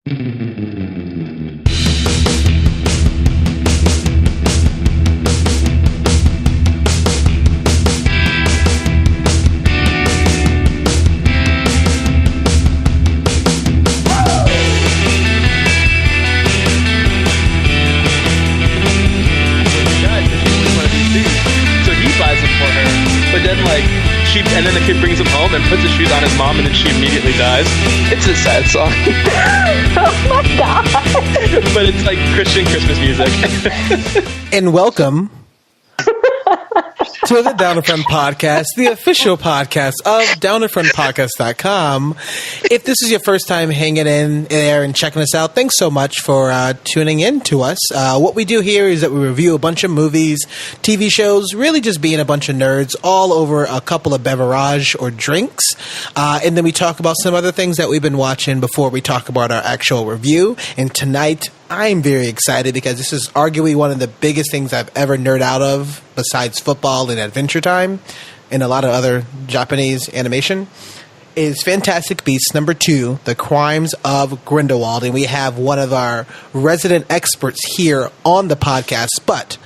And then the kid brings him home and puts his shoes on his mom, and then she immediately dies. It's a sad song. Oh my god! But it's like Christian Christmas music. And welcome to the Down in Front Podcast, the official podcast of downinfrontpodcast.com. If this is your first time hanging in there and checking us out, thanks so much for tuning in to us. What we do here is that we review a bunch of movies, TV shows, really just being a bunch of nerds all over a couple of beverage or drinks. And then we talk about some other things that we've been watching before we talk about our actual review. And tonight, I'm very excited because this is arguably one of the biggest things I've ever nerd out of besides football and Adventure Time and a lot of other Japanese animation is Fantastic Beasts #2, The Crimes of Grindelwald. And we have one of our resident experts here on the podcast. But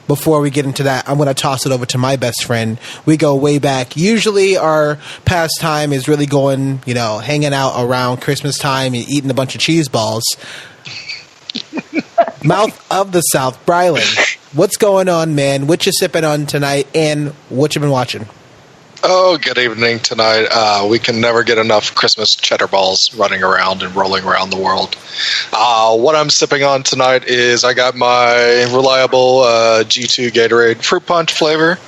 before we get into that, I'm going to toss it over to my best friend. We go way back. Usually our pastime is really going, hanging out around Christmas time and eating a bunch of cheese balls. Mouth of the South, Brylan, what's going on, man? What you sipping on tonight, and what you been watching? Oh, good evening tonight. We can never get enough Christmas cheddar balls running around and rolling around the world. What I'm sipping on tonight is I got my reliable G2 Gatorade fruit punch flavor.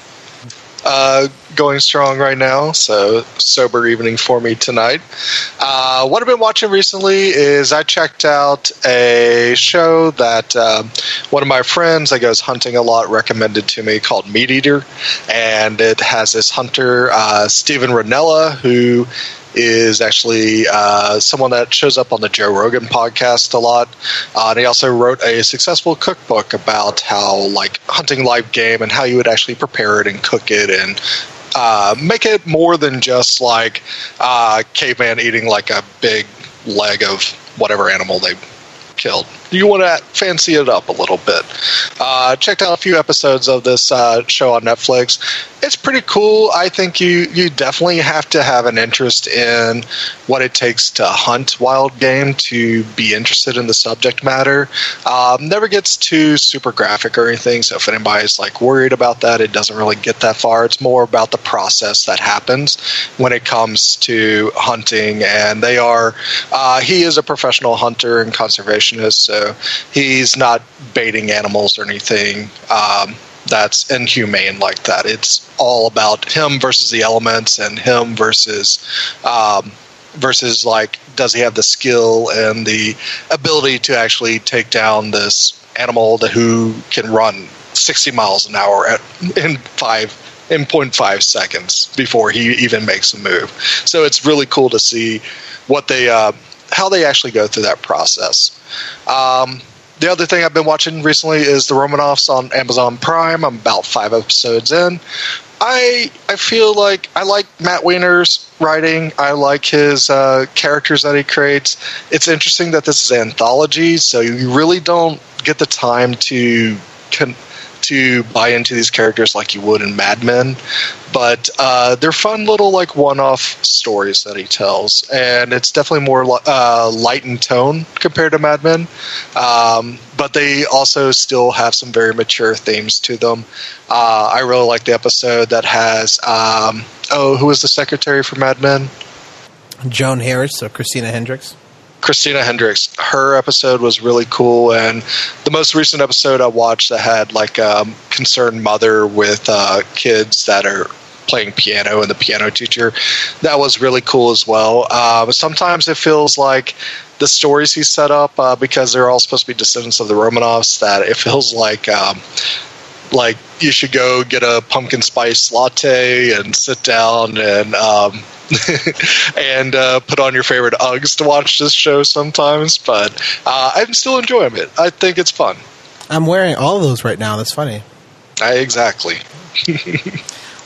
Going strong right now, so sober evening for me tonight. What I've been watching recently is I checked out a show that one of my friends that goes hunting a lot recommended to me called Meeeaghan, and it has this hunter, Steven Ranella, who is actually someone that shows up on the Joe Rogan podcast a lot. And he also wrote a successful cookbook about how, hunting live game and how you would actually prepare it and cook it and make it more than just caveman eating a big leg of whatever animal they killed. You want to fancy it up a little bit. Checked out a few episodes of this show on Netflix. It's pretty cool. I think you definitely have to have an interest in what it takes to hunt wild game to be interested in the subject matter. Never gets too super graphic or anything, so if anybody's worried about that, it doesn't really get that far. It's more about the process that happens when it comes to hunting, and he is a professional hunter and conservationist, so he's not baiting animals or anything that's inhumane like that. It's all about him versus the elements and him versus does he have the skill and the ability to actually take down this animal who can run 60 miles an hour in 0.5 seconds before he even makes a move. So it's really cool to see what how they actually go through that process. The other thing I've been watching recently is The Romanoffs on Amazon Prime. I'm about 5 episodes in. I feel like I like Matt Weiner's writing. I like his characters that he creates. It's interesting that this is an anthology, so you really don't get the time to buy into these characters like you would in Mad Men, but they're fun little one-off stories that he tells, and it's definitely more light in tone compared to Mad Men, but they also still have some very mature themes to them. I really like the episode that has who was the secretary for Mad Men? Joan Harris or Christina Hendricks? Christina Hendricks. Her episode was really cool, and the most recent episode I watched that had a concerned mother with kids that are playing piano and the piano teacher, that was really cool as well. Sometimes it feels like the stories he set up, because they're all supposed to be descendants of the Romanovs, that it feels like you should go get a pumpkin spice latte and sit down and and put on your favorite Uggs to watch this show sometimes, but I'm still enjoying it. I think it's fun. I'm wearing all of those right now. That's funny. Exactly.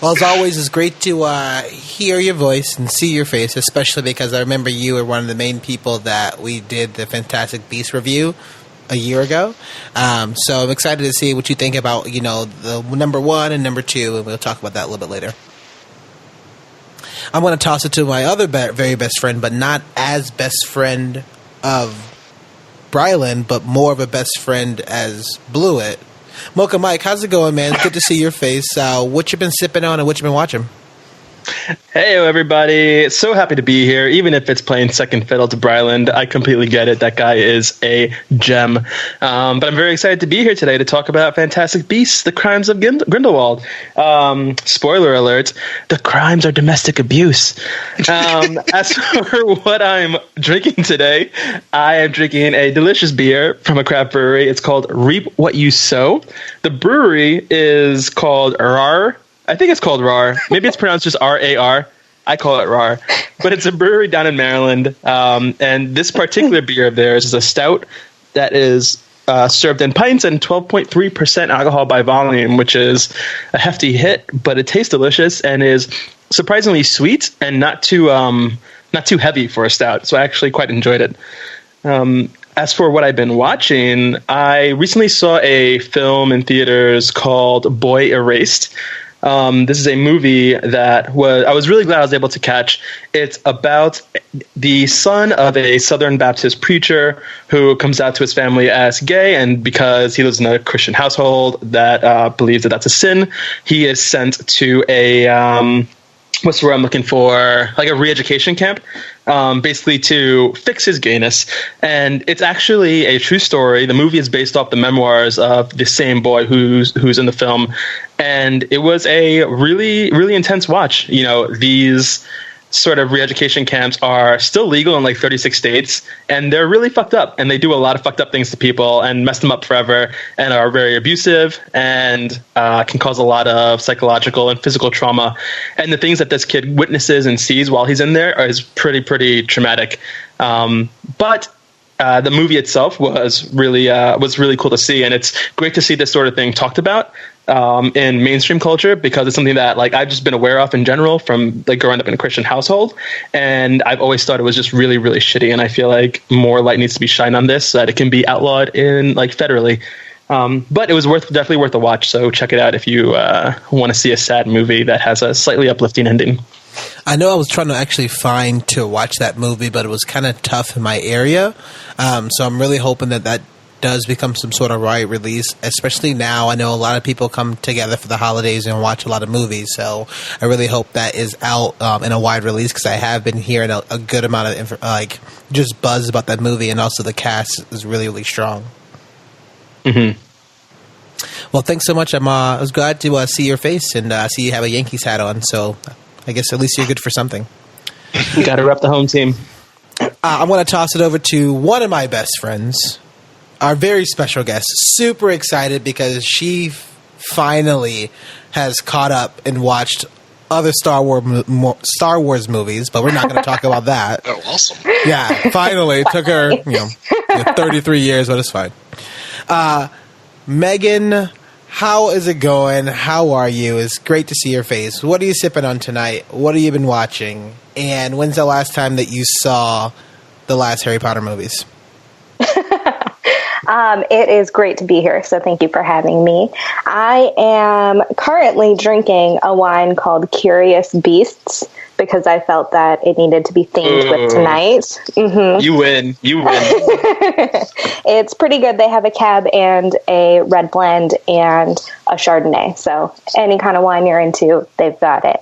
Well, as always, it's great to hear your voice and see your face, especially because I remember you were one of the main people that we did the Fantastic Beasts review a year ago. So I'm excited to see what you think about, the number 1 and number 2, and we'll talk about that a little bit later. I'm going to toss it to my other very best friend, but not as best friend of Brylan, but more of a best friend as Blewett. Mocha Mike, how's it going, man? It's good to see your face. What you been sipping on and what you been watching? Hey, everybody. So happy to be here, even if it's playing second fiddle to Bryland. I completely get it. That guy is a gem. But I'm very excited to be here today to talk about Fantastic Beasts, The Crimes of Grindelwald. Spoiler alert, the crimes are domestic abuse. As for what I'm drinking today, I am drinking a delicious beer from a craft brewery. It's called Reap What You Sow. The brewery is called RAR. I think it's called RAR. Maybe it's pronounced just RAR. I call it RAR. But it's a brewery down in Maryland. And this particular beer of theirs is a stout that is served in pints and 12.3% alcohol by volume, which is a hefty hit. But it tastes delicious and is surprisingly sweet and not too heavy for a stout. So I actually quite enjoyed it. As for what I've been watching, I recently saw a film in theaters called Boy Erased. This is a movie that I was really glad I was able to catch. It's about the son of a Southern Baptist preacher who comes out to his family as gay, and because he lives in a Christian household that believes that that's a sin, he is sent to a what's the word I'm looking for? Like a re-education camp, basically to fix his gayness. And it's actually a true story. The movie is based off the memoirs of the same boy who's in the film. And it was a really, really intense watch. These sort of re-education camps are still legal in like 36 states, and they're really fucked up, and they do a lot of fucked up things to people and mess them up forever, and are very abusive and can cause a lot of psychological and physical trauma. And the things that this kid witnesses and sees while he's in there is pretty traumatic. But the movie itself was really cool to see, and it's great to see this sort of thing talked about in mainstream culture, because it's something that I've just been aware of in general from growing up in a Christian household, and I've always thought it was just really, really shitty. And I feel like more light needs to be shined on this so that it can be outlawed in federally. But it was definitely worth a watch. So check it out if you want to see a sad movie that has a slightly uplifting ending. I know I was trying to actually find to watch that movie, but it was kind of tough in my area. So I'm really hoping that does become some sort of right release, especially now. I know a lot of people come together for the holidays and watch a lot of movies, so I really hope that is out in a wide release, because I have been hearing a good amount of just buzz about that movie, and also the cast is really, really strong. Mm-hmm. Well, thanks so much. I was glad to see your face and see you have a Yankees hat on, so I guess at least you're good for something. You got to rep the home team. I'm going to toss it over to one of my best friends, our very special guest. Super excited because she finally has caught up and watched other Star Wars movies, but we're not going to talk about that. Oh, awesome. Yeah, finally. It took her 33 years, but it's fine. Meeeaghan, how is it going? How are you? It's great to see your face. What are you sipping on tonight? What have you been watching? And when's the last time that you saw the last Harry Potter movies? It is great to be here, so thank you for having me. I am currently drinking a wine called Curious Beasts because I felt that it needed to be themed with tonight. Mm-hmm. You win. It's pretty good. They have a cab and a red blend and a Chardonnay, so any kind of wine you're into, they've got it.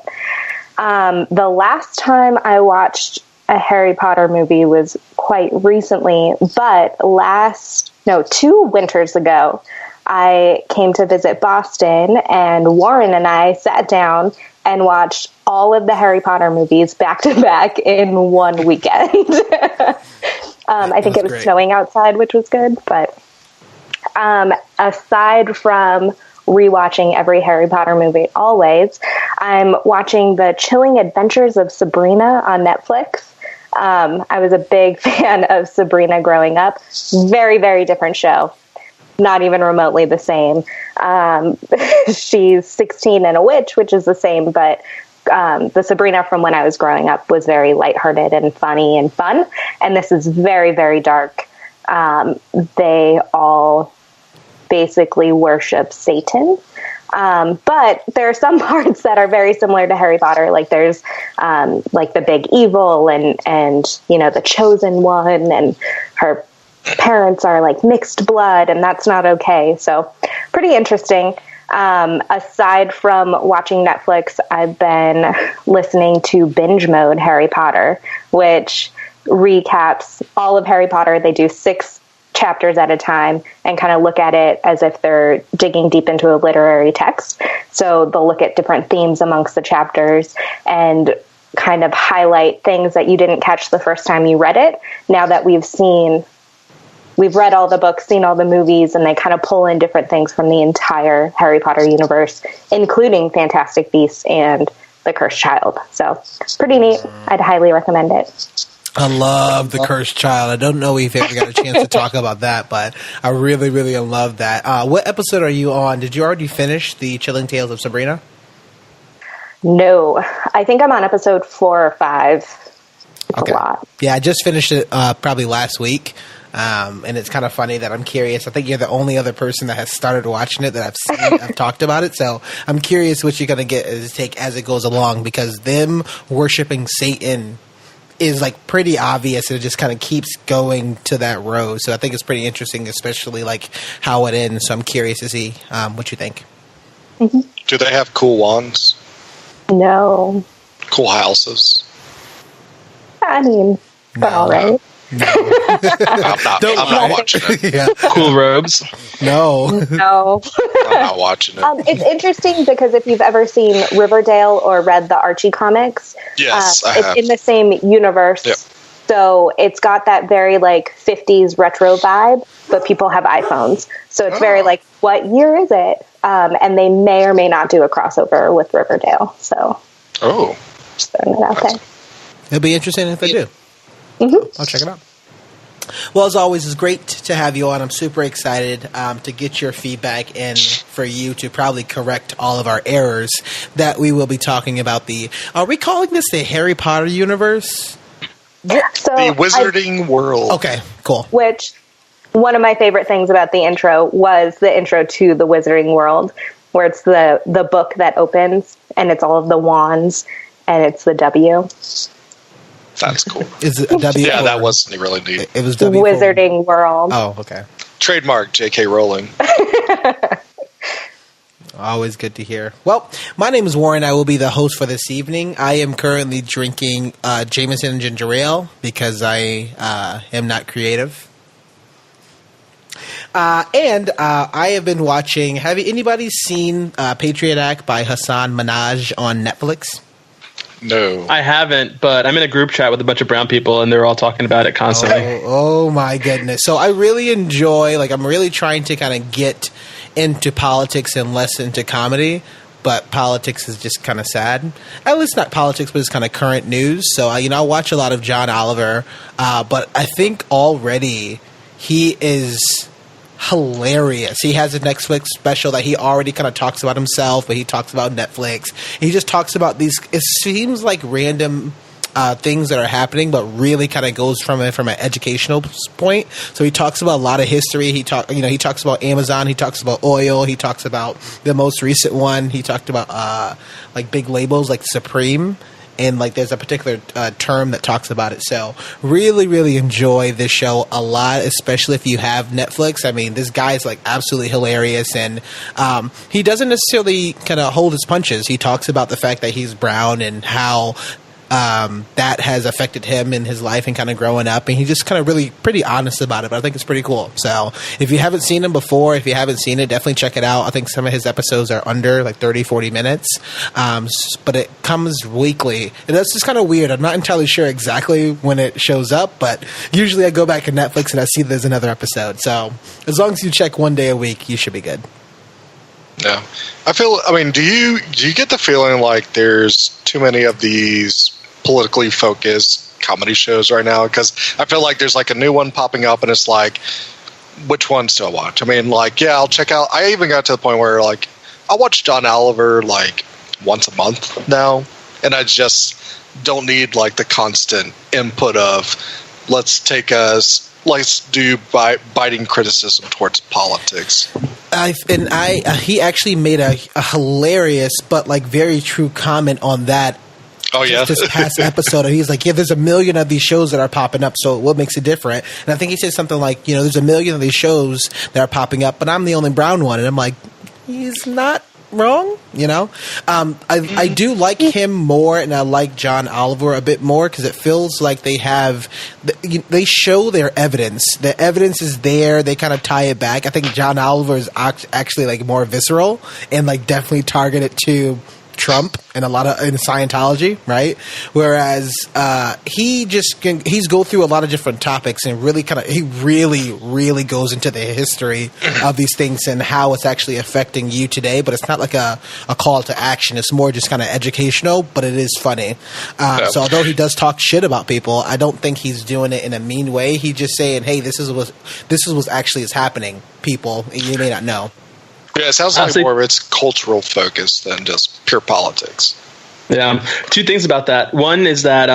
The last time I watched a Harry Potter movie was quite recently, but 2 winters ago, I came to visit Boston, and Warren and I sat down and watched all of the Harry Potter movies back to back in one weekend. I think it was snowing outside, which was good, but aside from rewatching every Harry Potter movie always, I'm watching The Chilling Adventures of Sabrina on Netflix. I was a big fan of Sabrina growing up. Very, very different show. not even remotely the same. She's 16 and a witch, which is the same, but the Sabrina from when I was growing up was very lighthearted and funny and fun. And this is very, very dark. They all basically worship Satan. But there are some parts that are very similar to Harry Potter. Like there's like the big evil and the chosen one, and her parents are like mixed blood, and that's not okay. So pretty interesting. Aside from watching Netflix, I've been listening to Binge Mode Harry Potter, which recaps all of Harry Potter. They do 6 chapters at a time and kind of look at it as if they're digging deep into a literary text. So they'll look at different themes amongst the chapters and kind of highlight things that you didn't catch the first time you read it. Now that we've read all the books, seen all the movies, and they kind of pull in different things from the entire Harry Potter universe, including Fantastic Beasts and The Cursed Child. So pretty neat. I'd highly recommend it. I love The Cursed Child. I don't know if you ever got a chance to talk about that, but I really, really love that. What episode are you on? Did you already finish The Chilling Tales of Sabrina? No. I think I'm on episode 4 or 5. It's a lot. Yeah, I just finished it probably last week. And it's kind of funny that I'm curious. I think you're the only other person that has started watching it that I've seen. I've talked about it. So I'm curious what you're going to get as take as it goes along, because them worshiping Satan is like pretty obvious, and it just kind of keeps going to that road. So I think it's pretty interesting, especially like how it ends. So I'm curious to see what you think. Mm-hmm. Do they have cool wands? No. Cool houses? I mean, they're all right. No. I'm not watching it. Yeah. Cool robes. No. I'm not watching it. It's interesting because if you've ever seen Riverdale or read the Archie comics, Yes, I have. it's in the same universe. Yep. So it's got that very like 50s retro vibe, but people have iPhones. So it's very like, what year is it? And they may or may not do a crossover with Riverdale. So just throwing it out there. It'll be interesting if they do. Mm-hmm. I'll check it out. Well, as always, it's great to have you on. I'm super excited to get your feedback and for you to probably correct all of our errors that we will be talking about. Are we calling this the Harry Potter universe? So the Wizarding World. Okay, cool. Which one of my favorite things about the intro was the intro to the Wizarding World, where it's the book that opens and it's all of the wands and it's the W. That's cool. Is it a W? Yeah, that was really neat. It was W. Wizarding World. Oh, okay. Trademark J.K. Rowling. Always good to hear. Well, my name is Warren. I will be the host for this evening. I am currently drinking Jameson Ginger Ale because I am not creative. And I have been watching. Have anybody seen Patriot Act by Hassan Minhaj on Netflix? No. I haven't, but I'm in a group chat with a bunch of brown people, and they're all talking about it constantly. Oh my goodness. So I really enjoy, I'm really trying to kind of get into politics and less into comedy, but politics is just kind of sad. At least not politics, but it's kind of current news. So, I watch a lot of John Oliver, but I think already he is hilarious. He has a Netflix special that he already kind of talks about himself, but he talks about Netflix. He just talks about these, it seems like random things that are happening, but really kind of goes from an educational point. So he talks about a lot of history. He talks about Amazon. He talks about oil. He talks about the most recent one. He talked about big labels like Supreme. And there's a particular term that talks about it. So really, really enjoy this show a lot, especially if you have Netflix. I mean, this guy's absolutely hilarious, and he doesn't necessarily kind of hold his punches. He talks about the fact that he's brown and how that has affected him in his life and kind of growing up. And he's just kind of really pretty honest about it, but I think it's pretty cool. So if you haven't seen him before, if you haven't seen it, definitely check it out. I think some of his episodes are under 30, 40 minutes. But it comes weekly. And that's just kind of weird. I'm not entirely sure exactly when it shows up, but usually I go back to Netflix and I see there's another episode. So as long as you check one day a week, you should be good. Yeah. Do you get the feeling like there's too many of these politically focused comedy shows right now? Because I feel like there's a new one popping up, and it's which ones do I watch? I mean, like, yeah, I'll check out. I even got to the point where, like, I'll watch John Oliver, like, once a month now. And I just don't need, like, the constant input of, let's do biting criticism towards politics. He actually made a hilarious but, like, very true comment on that. Oh, yeah. This past episode, he's like, yeah, there's a million of these shows that are popping up, so what makes it different? And I think he said something like, there's a million of these shows that are popping up, but I'm the only brown one. And I'm like, he's not wrong, I do like him more, and I like John Oliver a bit more, because it feels like they show their evidence. The evidence is there. They kind of tie it back. I think John Oliver is actually, like, more visceral and, like, definitely targeted to Trump and in Scientology, right? Whereas he's go through a lot of different topics and he really goes into the history of these things and how it's actually affecting you today. But it's not like a call to action. It's more just kind of educational, but it is funny. So although he does talk shit about people, I don't think he's doing it in a mean way. He's just saying, hey, this is what actually is happening, people. You may not know. Yeah, it sounds like more of it's cultural focus than just pure politics. Yeah. Two things about that. One is that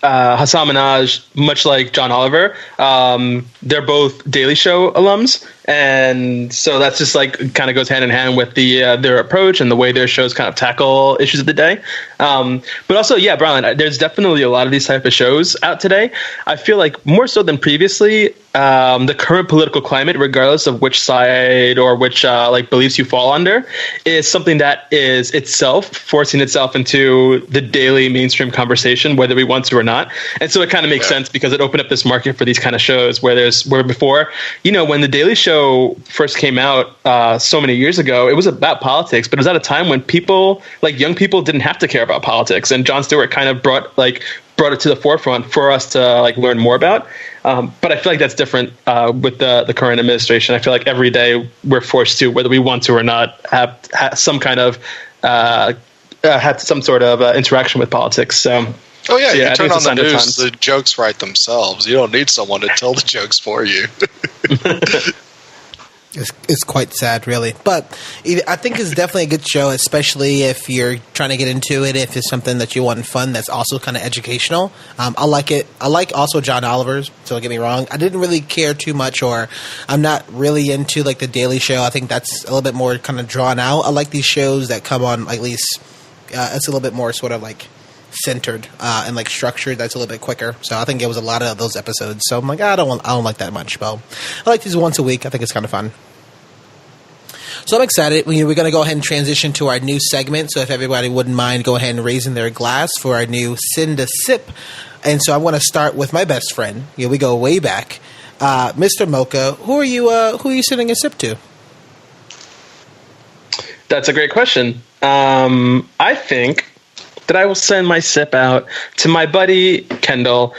Hassan Minhaj, much like John Oliver, they're both Daily Show alums. And so that's just like kind of goes hand in hand with their approach and the way their shows kind of tackle issues of the day. But also, yeah, Brian, there's definitely a lot of these type of shows out today. I feel like more so than previously, the current political climate, regardless of which side or which beliefs you fall under, is something that is itself forcing itself into the daily mainstream conversation, whether we want to or not. And so it kind of makes sense because it opened up this market for these kind of shows where before, when the Daily Show first came out so many years ago, it was about politics, but it was at a time when people, like young people, didn't have to care about politics, and Jon Stewart kind of brought it to the forefront for us to learn more about. But I feel like that's different with the current administration. I feel like every day we're forced to, whether we want to or not, have some kind of have some sort of interaction with politics. So. Oh, yeah, you turn on the news, the jokes write themselves. You don't need someone to tell the jokes for you. It's quite sad, really. But I think it's definitely a good show, especially if you're trying to get into it, if it's something that you want fun that's also kind of educational. I like it. I like also John Oliver's, so don't get me wrong. I didn't really care too much, or I'm not really into like the Daily Show. I think that's a little bit more kind of drawn out. I like these shows that come on, at least it's a little bit more sort of like centered and like structured. That's a little bit quicker. So I think it was a lot of those episodes. So I'm like, I don't like that much. But I like these once a week. I think it's kind of fun. So I'm excited. We're going to go ahead and transition to our new segment. So if everybody wouldn't mind, go ahead and raising their glass for our new Send a Sip. And so I'm going to start with my best friend. We go way back, Mr. Mocha. Who are you sending a sip to? That's a great question. I think that I will send my sip out to my buddy Kendall,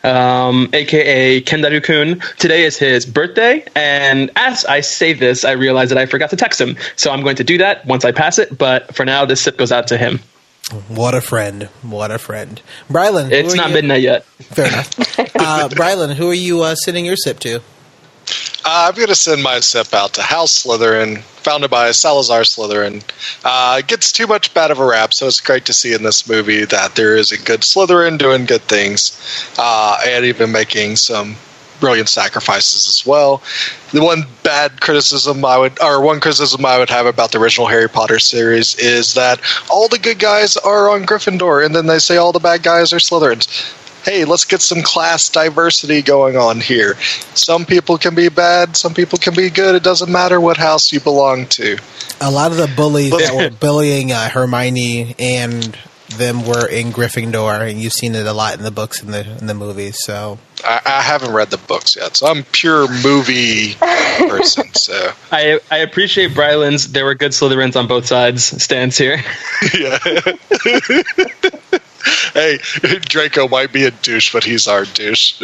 a.k.a. Kendaru-kun. Today is his birthday, and as I say this, I realize that I forgot to text him. So I'm going to do that once I pass it, but for now, this sip goes out to him. What a friend. What a friend. Brylan. It's not midnight yet. Fair enough. Brylan, who are you sending your sip to? I'm going to send my sip out to House Slytherin, founded by Salazar Slytherin. It gets too much bad of a rap, so it's great to see in this movie that there is a good Slytherin doing good things, and even making some brilliant sacrifices as well. The one criticism I would have about the original Harry Potter series is that all the good guys are on Gryffindor, and then they say all the bad guys are Slytherins. Hey, let's get some class diversity going on here. Some people can be bad, some people can be good. It doesn't matter what house you belong to. A lot of the bullies that were bullying Hermione and them were in Gryffindor, and you've seen it a lot in the books and in the movies. So I haven't read the books yet, so I'm pure movie person. So I appreciate Brylan's "there were good Slytherins on both sides" stance here. Yeah. Hey, Draco might be a douche, but he's our douche.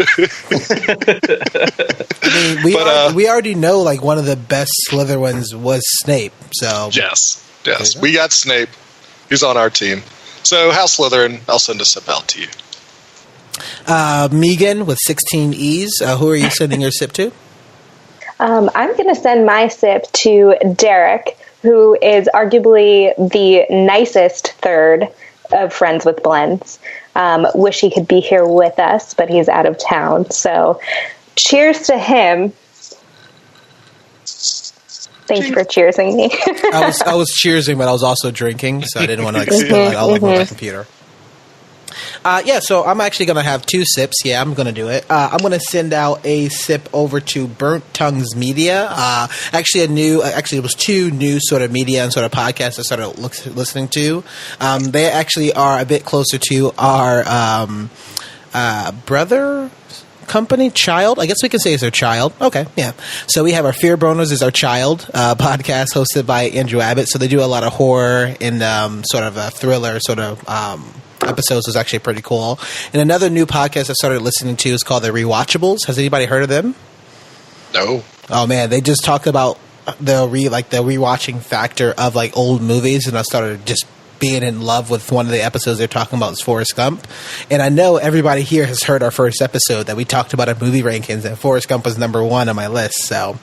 I mean, we already know like one of the best Slytherins was Snape. So yes, we got Snape. He's on our team. So House Slytherin, I'll send a sip out to you. Meeeaghan with 16 E's. Who are you sending your sip to? I'm going to send my sip to Derek, who is arguably the nicest third of Friends with Blends. Wish he could be here with us, but he's out of town. So cheers to him. Thank you for cheersing me. I was cheersing, but I was also drinking, so I didn't want to spill it all over my computer. So I'm actually going to have 2 sips. Yeah, I'm going to do it. I'm going to send out a sip over to Burnt Tongues Media. Actually, it was 2 new sort of media and sort of podcasts I started listening to. They actually are a bit closer to our brother company, child. I guess we can say it's their child. Okay, yeah. So we have our Fear Boners is our child podcast hosted by Andrew Abbott. So they do a lot of horror and sort of a thriller sort of episodes. Was actually pretty cool. And another new podcast I started listening to is called The Rewatchables. Has anybody heard of them? No. Oh man, they just talk about the rewatching factor of like old movies, and I started just being in love with one of the episodes they're talking about is Forrest Gump. And I know everybody here has heard our first episode that we talked about our movie rankings, and Forrest Gump was number 1 on my list. So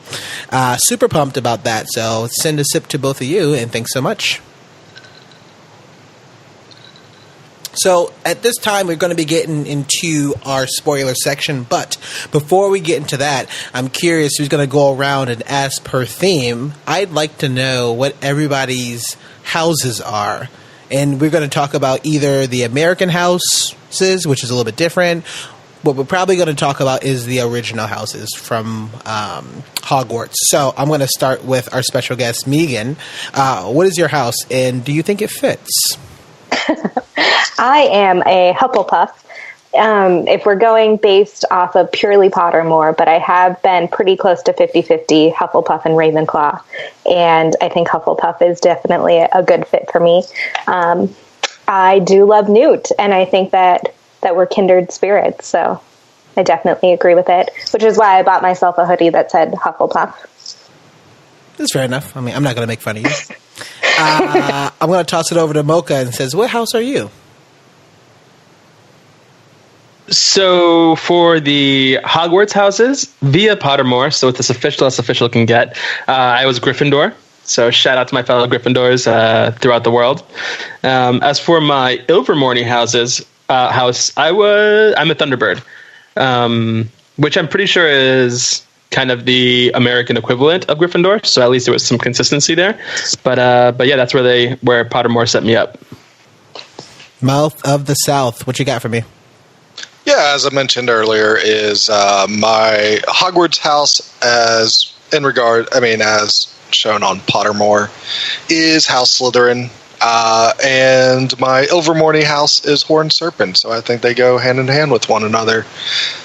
super pumped about that. So send a sip to both of you, and thanks so much. So at this time, we're going to be getting into our spoiler section. But before we get into that, I'm curious who's going to go around and ask per theme. I'd like to know what everybody's houses are. And we're going to talk about either the American houses, which is a little bit different. What we're probably going to talk about is the original houses from Hogwarts. So I'm going to start with our special guest, Meeeaghan. What is your house, and do you think it fits? I am a Hufflepuff. If we're going based off of purely Pottermore, but I have been pretty close to 50-50 Hufflepuff and Ravenclaw, and I think Hufflepuff is definitely a good fit for me. I do love Newt, and I think that we're kindred spirits, so I definitely agree with it, which is why I bought myself a hoodie that said Hufflepuff. That's fair enough. I mean, I'm not going to make fun of you. I'm going to toss it over to Mocha and says, what house are you? So for the Hogwarts houses, via Pottermore, so it's as official can get, I was Gryffindor. So shout out to my fellow Gryffindors throughout the world. As for my Ilvermorny house, I'm a Thunderbird, which I'm pretty sure is kind of the American equivalent of Gryffindor. So at least there was some consistency there. But yeah, that's where Pottermore set me up. Mouth of the South. What you got for me? Yeah, as I mentioned earlier, is my Hogwarts house as shown on Pottermore is House Slytherin, and my Ilvermorny house is Horned Serpent. So I think they go hand in hand with one another.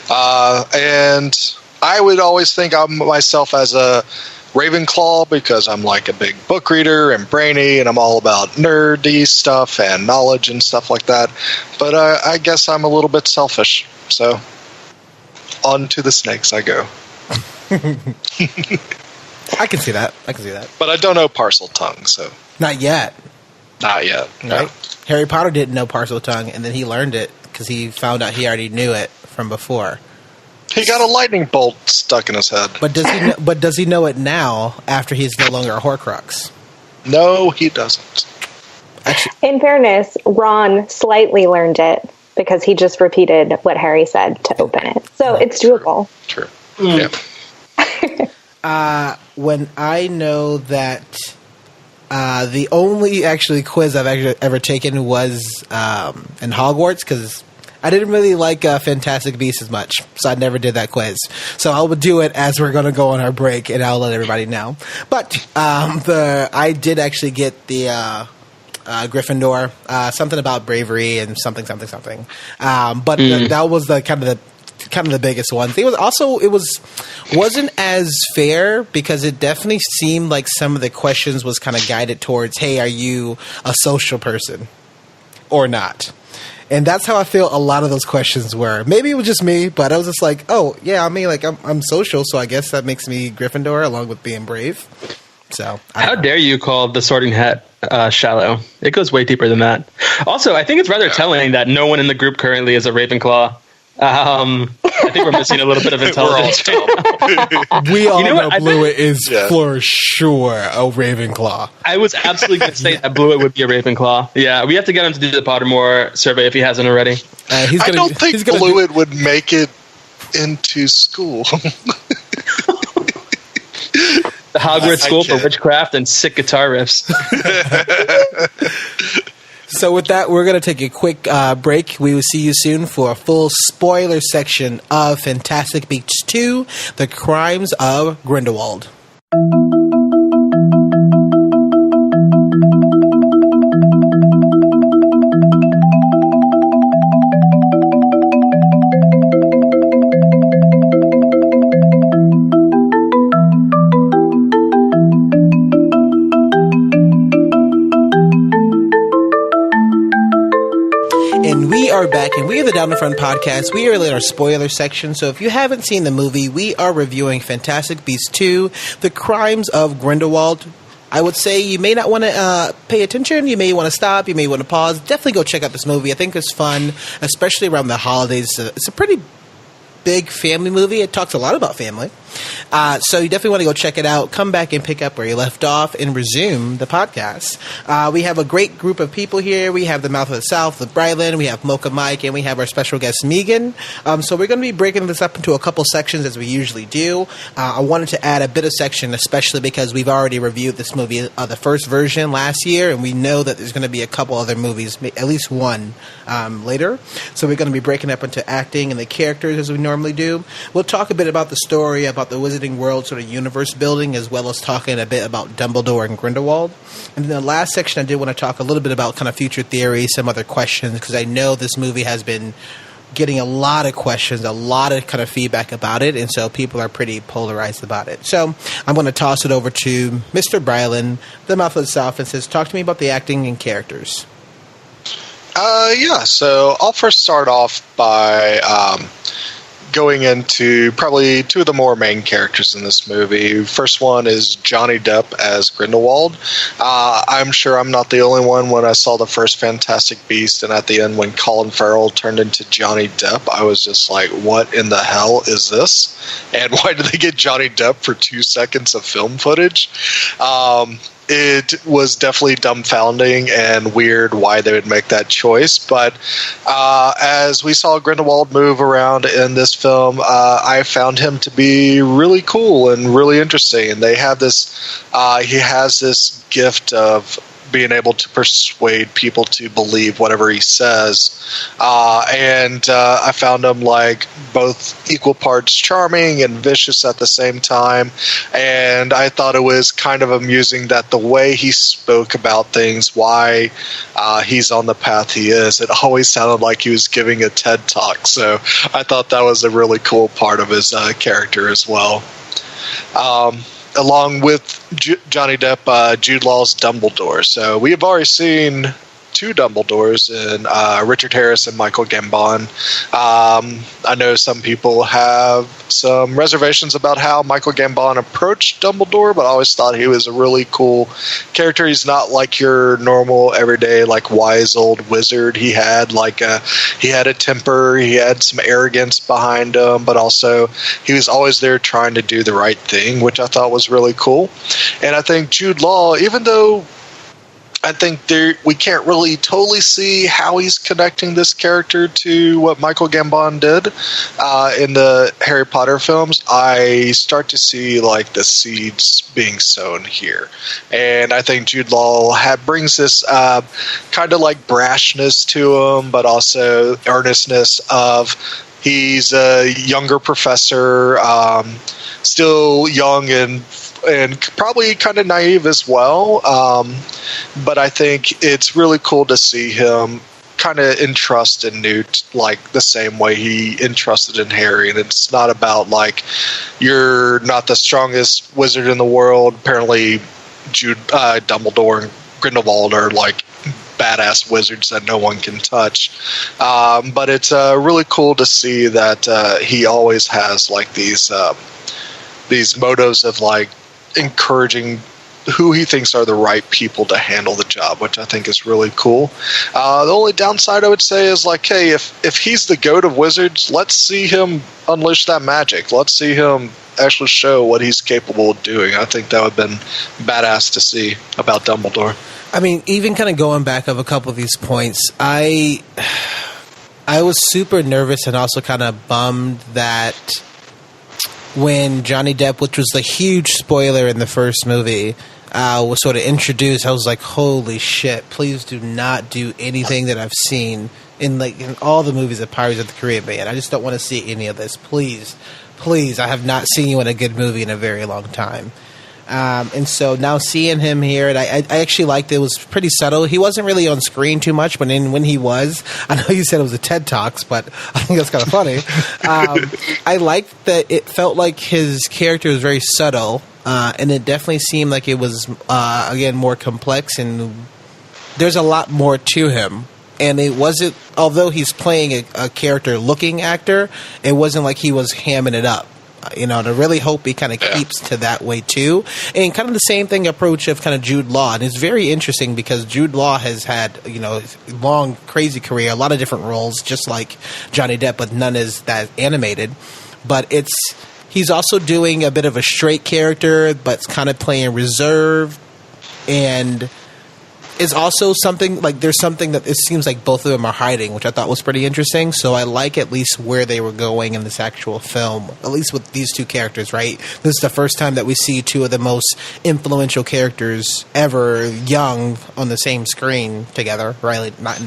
And I would always think of myself as a Ravenclaw because I'm like a big book reader and brainy, and I'm all about nerdy stuff and knowledge and stuff like that. But I guess I'm a little bit selfish. So on to the snakes I go. I can see that. But I don't know Parcel Tongue, so Not yet. Right? No. Harry Potter didn't know Parcel Tongue, and then he learned it because he found out he already knew it from before. He got a lightning bolt stuck in his head. But does he know it now after he's no longer a Horcrux? No, he doesn't. Actually, In fairness, Ron slightly learned it because he just repeated what Harry said to open it. So it's doable. True. Yeah. when I know that the only actually quiz I've actually ever taken was in Hogwarts, because I didn't really like Fantastic Beasts as much, so I never did that quiz. So I will do it as we're going to go on our break, and I'll let everybody know. But I did actually get the Gryffindor, something about bravery and something. But that was the kind of the biggest one. It wasn't as fair because it definitely seemed like some of the questions was kind of guided towards, hey, are you a social person or not? And that's how I feel a lot of those questions were. Maybe it was just me, but I was just like, oh, yeah, I mean, like, I'm social, so I guess that makes me Gryffindor along with being brave. So, how dare you call the Sorting Hat shallow? It goes way deeper than that. Also, I think it's rather telling that no one in the group currently is a Ravenclaw. I think we're missing a little bit of intelligence. We all know what? Blewett is for sure a Ravenclaw. I was absolutely going to say that Blewett would be a Ravenclaw. Yeah, we have to get him to do the Pottermore survey if he hasn't already. I don't think Blewett would make it into school. The Hogwarts School for Witchcraft and Sick Guitar Riffs. So with that, we're going to take a quick break. We will see you soon for a full spoiler section of Fantastic Beasts 2, The Crimes of Grindelwald. Are back, and we are the Down the Front podcast. We are in our spoiler section, so if you haven't seen the movie, we are reviewing Fantastic Beasts 2, The Crimes of Grindelwald. I would say you may not want to pay attention, you may want to stop, you may want to pause. Definitely go check out this movie. I think it's fun, especially around the holidays. It's a pretty big family movie. It talks a lot about family. So you definitely want to go check it out. Come back and pick up where you left off and resume the podcast. We have a great group of people here. We have the Mouth of the South with Brylan. We have Mocha Mike, and we have our special guest Meeeaghan. So we're going to be breaking this up into a couple sections as we usually do. I wanted to add a bit of section, especially because we've already reviewed this movie, the first version last year, and we know that there's going to be a couple other movies, at least one later. So we're going to be breaking up into acting and the characters as we normally do. We'll talk a bit about the story, about the Wizarding World sort of universe building, as well as talking a bit about Dumbledore and Grindelwald. And then the last section, I did want to talk a little bit about kind of future theory, some other questions, because I know this movie has been getting a lot of questions, a lot of kind of feedback about it, and so people are pretty polarized about it. So I'm going to toss it over to Mr. Brylan, the Mouth of the South, and says, talk to me about the acting and characters. So I'll first start off by going into probably two of the more main characters in this movie. First one is Johnny Depp as Grindelwald. I'm sure I'm not the only one. When I saw the first Fantastic Beast, and at the end when Colin Farrell turned into Johnny Depp, I was just like, what in the hell is this? And why did they get Johnny Depp for 2 seconds of film footage? It was definitely dumbfounding and weird why they would make that choice. But as we saw Grindelwald move around in this film, I found him to be really cool and really interesting. And they have this, he has this gift of being able to persuade people to believe whatever he says. And I found him like both equal parts charming and vicious at the same time. And I thought it was kind of amusing that the way he spoke about things, why he's on the path he is, it always sounded like he was giving a TED Talk. So I thought that was a really cool part of his character as well. Along with Johnny Depp, Jude Law's Dumbledore. So we have already seen two Dumbledores in Richard Harris and Michael Gambon. I know some people have some reservations about how Michael Gambon approached Dumbledore, but I always thought he was a really cool character. He's not like your normal, everyday, like wise old wizard. He had a temper, he had some arrogance behind him, but also he was always there trying to do the right thing, which I thought was really cool. And I think Jude Law, even though I think we can't really totally see how he's connecting this character to what Michael Gambon did in the Harry Potter films, I start to see like the seeds being sown here. And I think Jude Law brings this kind of like brashness to him, but also earnestness of he's a younger professor, still young and probably kind of naive as well. But I think it's really cool to see him kind of entrust in Newt like the same way he entrusted in Harry. And it's not about like, you're not the strongest wizard in the world. Apparently Dumbledore and Grindelwald are like badass wizards that no one can touch. But it's really cool to see that he always has like these motives of like encouraging who he thinks are the right people to handle the job, which I think is really cool. The only downside I would say is like, hey, if he's the goat of wizards, let's see him unleash that magic. Let's see him actually show what he's capable of doing. I think that would have been badass to see about Dumbledore. I mean, even kind of going back of a couple of these points, I was super nervous and also kind of bummed that when Johnny Depp, which was the huge spoiler in the first movie, was sort of introduced, I was like, holy shit, please do not do anything that I've seen in all the movies of Pirates of the Caribbean. I just don't want to see any of this. Please, I have not seen you in a good movie in a very long time. And so now seeing him here, and I actually liked it. It was pretty subtle. He wasn't really on screen too much, but when he was, I know you said it was a TED Talks, but I think that's kind of funny. I liked that it felt like his character was very subtle, and it definitely seemed like it was, again, more complex, and there's a lot more to him. And it wasn't, although he's playing a character-looking actor, it wasn't like he was hamming it up. To really hope he kind of keeps to that way too. And kind of the same thing approach of kind of Jude Law. And it's very interesting because Jude Law has had, long, crazy career, a lot of different roles, just like Johnny Depp, but none is that animated. But he's also doing a bit of a straight character, but it's kind of playing reserved. And it's also something like there's something that it seems like both of them are hiding, which I thought was pretty interesting. So I like at least where they were going in this actual film, at least with these two characters, right? This is the first time that we see two of the most influential characters ever young on the same screen together, right? Not in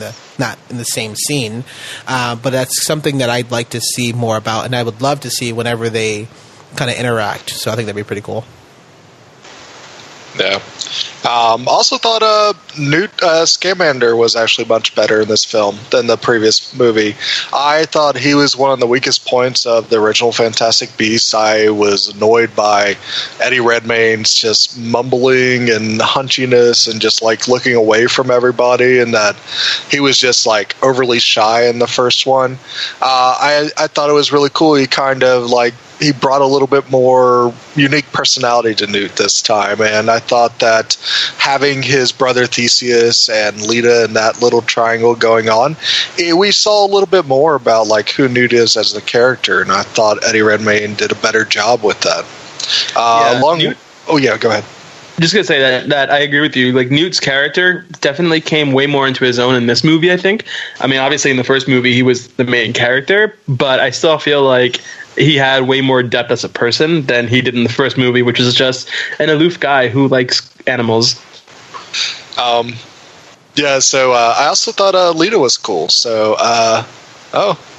the same scene. But that's something that I'd like to see more about, and I would love to see whenever they kind of interact. So I think that'd be pretty cool. Yeah. Also thought Newt Scamander was actually much better in this film than the previous movie. I thought he was one of the weakest points of the original Fantastic Beasts. I was annoyed by Eddie Redmayne's just mumbling and hunchiness and just like looking away from everybody, and that he was just like overly shy in the first one. I thought it was really cool. He kind of like he brought a little bit more unique personality to Newt this time, and I thought that having his brother Theseus and Lita and that little triangle going on, we saw a little bit more about like who Newt is as a character, and I thought Eddie Redmayne did a better job with that. Go ahead. Just gonna say that I agree with you. Like Newt's character definitely came way more into his own in this movie, I think. I mean, obviously in the first movie he was the main character, but I still feel like he had way more depth as a person than he did in the first movie, which is just an aloof guy who likes animals. So I also thought Lita was cool. So,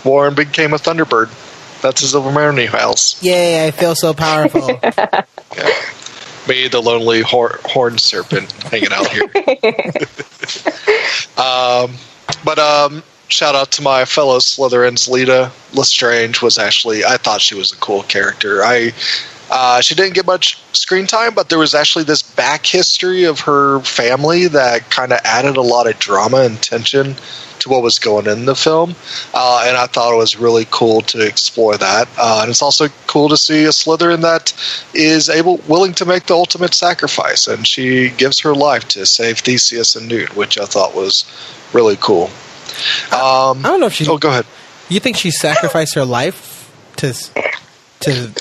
Warren became a Thunderbird. That's his Silvermare house. Yay, I feel so powerful. Me, the lonely horned serpent, hanging out here. Shout out to my fellow Slytherins. Lita Lestrange was actually, I thought she was a cool character. She didn't get much screen time, but there was actually this back history of her family that kind of added a lot of drama and tension to what was going in the film. And I thought it was really cool to explore that. And it's also cool to see a Slytherin that is willing to make the ultimate sacrifice. And she gives her life to save Theseus and Newt, which I thought was really cool. I don't know if she. Oh, go ahead. You think she sacrificed her life to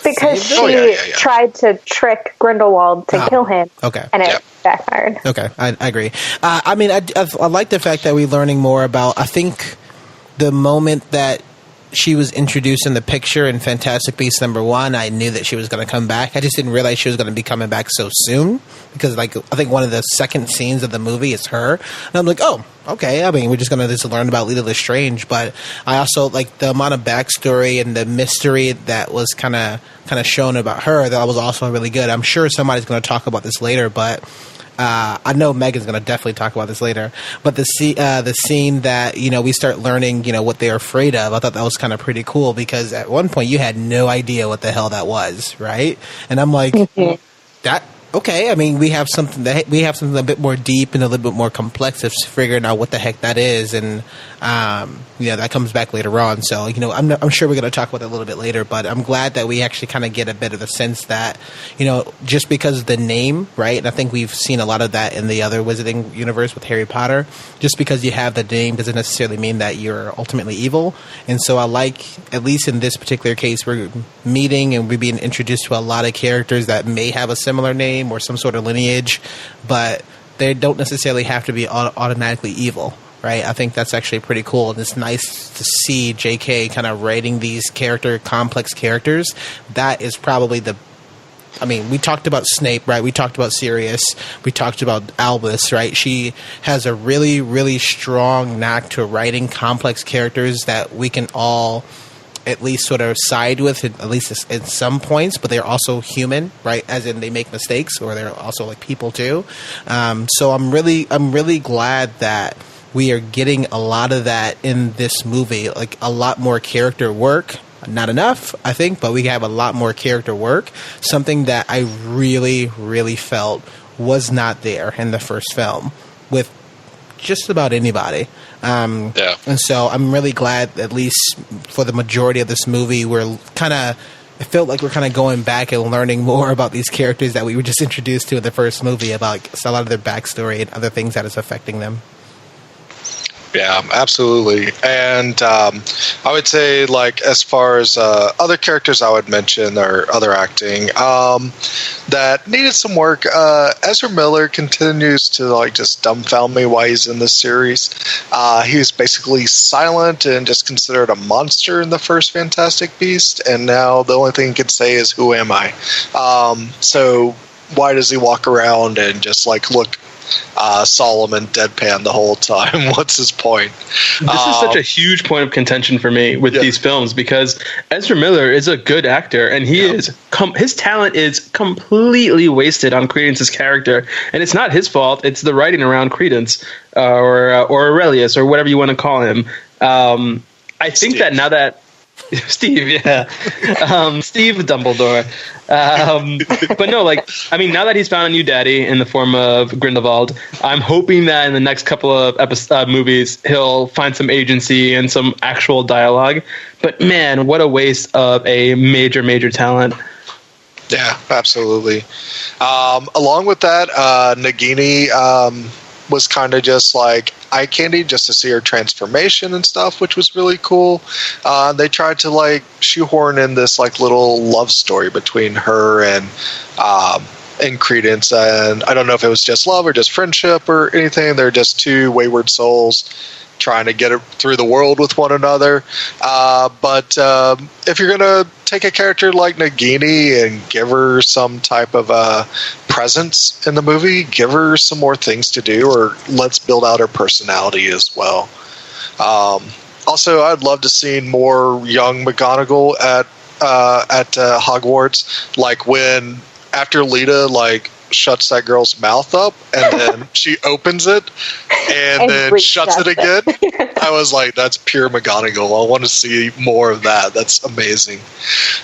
because she tried to trick Grindelwald to kill him. Okay, and it backfired. Okay, I agree. I mean, I like the fact that we're learning more about. I think the moment that she was introduced in the picture in Fantastic Beasts #1, I knew that she was going to come back. I just didn't realize she was going to be coming back so soon because, like, I think one of the second scenes of the movie is her, and I'm like, oh, okay. I mean, we're just going to learn about Lita Lestrange, but I also like the amount of backstory and the mystery that was kind of shown about her. That was also really good. I'm sure somebody's going to talk about this later, but. I know Megan's going to definitely talk about this later, but the scene that, we start learning, what they're afraid of, I thought that was kind of pretty cool because at one point you had no idea what the hell that was, right? And I'm like, that, okay, I mean, we have something a bit more deep and a little bit more complex of figuring out what the heck that is. And, that comes back later on. So, I'm sure we're going to talk about it a little bit later, but I'm glad that we actually kind of get a bit of a sense that, just because of the name, right? And I think we've seen a lot of that in the other Wizarding universe with Harry Potter. Just because you have the name doesn't necessarily mean that you're ultimately evil. And so I like, at least in this particular case, we're meeting and we're being introduced to a lot of characters that may have a similar name or some sort of lineage, but they don't necessarily have to be automatically evil. Right, I think that's actually pretty cool, and it's nice to see J.K. kind of writing these complex characters. That is probably we talked about Snape, right? We talked about Sirius. We talked about Albus, right? She has a really, really strong knack to writing complex characters that we can all at least sort of side with, at least at some points, but they're also human, right? As in they make mistakes, or they're also like people too. So I'm really glad that we are getting a lot of that in this movie, like a lot more character work. Not enough, I think, but we have a lot more character work, something that I really, really felt was not there in the first film with just about anybody. And so I'm really glad, at least for the majority of this movie, it felt like we're kind of going back and learning more about these characters that we were just introduced to in the first movie, about a lot of their backstory and other things that is affecting them. Yeah, absolutely. And I would say, like, as far as other characters I would mention, or other acting that needed some work, Ezra Miller continues to, like, just dumbfound me why he's in this series. He was basically silent and just considered a monster in the first Fantastic Beast, and now the only thing he could say is, "Who am I?" So why does he walk around and just, like, look solemn and deadpan the whole time? What's his point? This is such a huge point of contention for me with these films, because Ezra Miller is a good actor, and his talent is completely wasted on Credence's character, and it's not his fault. It's the writing around Credence or Aurelius, or whatever you want to call him. I think that now that Steve, Steve Dumbledore. But no, now that he's found a new daddy in the form of Grindelwald, I'm hoping that in the next couple of movies, he'll find some agency and some actual dialogue. But man, what a waste of a major, major talent. Yeah, absolutely. Along with that, Nagini was kind of just like eye candy, just to see her transformation and stuff, which was really cool. They tried to like shoehorn in this like little love story between her and Credence, and I don't know if it was just love or just friendship or anything. They're just two wayward souls trying to get it through the world with one another. But if you're gonna take a character like Nagini and give her some type of presence in the movie, give her some more things to do, or let's build out her personality as well. Also, I'd love to see more young McGonagall at Hogwarts, like when after Lita shuts that girl's mouth up and then she opens it and then shuts it again. I was like, that's pure McGonagall. I want to see more of that. That's amazing.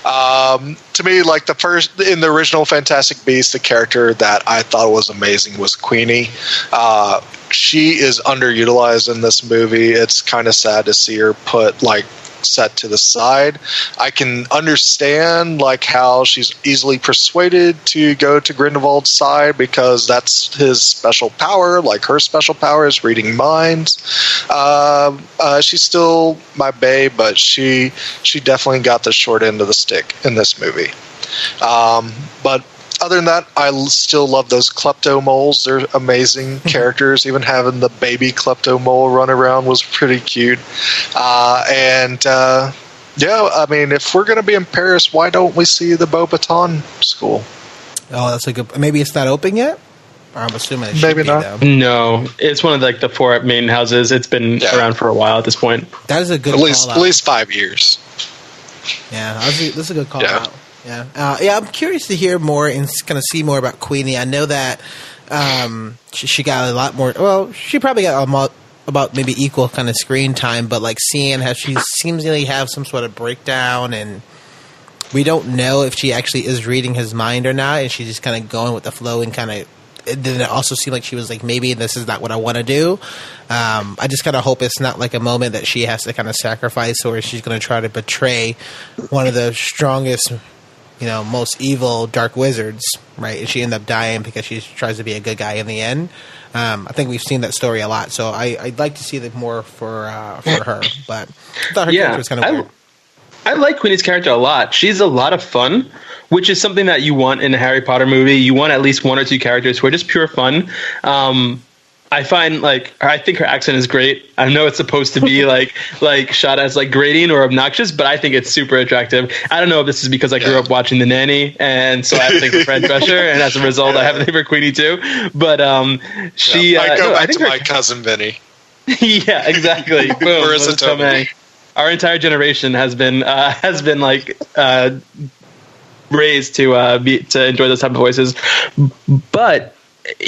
To me, like in the original Fantastic Beasts, the character that I thought was amazing was Queenie. She is underutilized in this movie. It's kind of sad to see her put set to the side. I can understand how she's easily persuaded to go to Grindelwald's side because that's his special power. Her special power is reading minds. She's still my babe, but she definitely got the short end of the stick in this movie. But other than that, I still love those Klepto moles. They're amazing characters. Even having the baby Klepto mole run around was pretty cute. If we're going to be in Paris, why don't we see the Beauxbaton School? Oh, that's a good... Maybe it's not open yet? I'm assuming it should Maybe be, not. though. No, it's one of the four main houses. It's been around for a while at this point. That is a good at least 5 years. Yeah, this is a good call out. Yeah, I'm curious to hear more and kind of see more about Queenie. I know that she got a lot more. Well, she probably got about maybe equal kind of screen time, but seeing how she seems to have some sort of breakdown, and we don't know if she actually is reading his mind or not, and she's just kind of going with the flow and kind of then it also seemed like she was like, maybe this is not what I want to do. I just kind of hope it's not like a moment that she has to kind of sacrifice, or she's going to try to betray one of the strongest, most evil dark wizards, right? And she ended up dying because she tries to be a good guy in the end. I think we've seen that story a lot, so I'd like to see that more for her. But I thought her character was kind of weird. I like Queenie's character a lot. She's a lot of fun, which is something that you want in a Harry Potter movie. You want at least one or two characters who are just pure fun. I find I think her accent is great. I know it's supposed to be like shot as like grating or obnoxious, but I think it's super attractive. I don't know if this is because I grew up watching The Nanny, and so I have a thing for Fran Drescher, and as a result, I have a thing for Queenie too. But she, I go back I think to my cousin Vinny. Yeah, exactly. Boom. Marissa Tomei. Our entire generation has been raised to enjoy those type of voices, but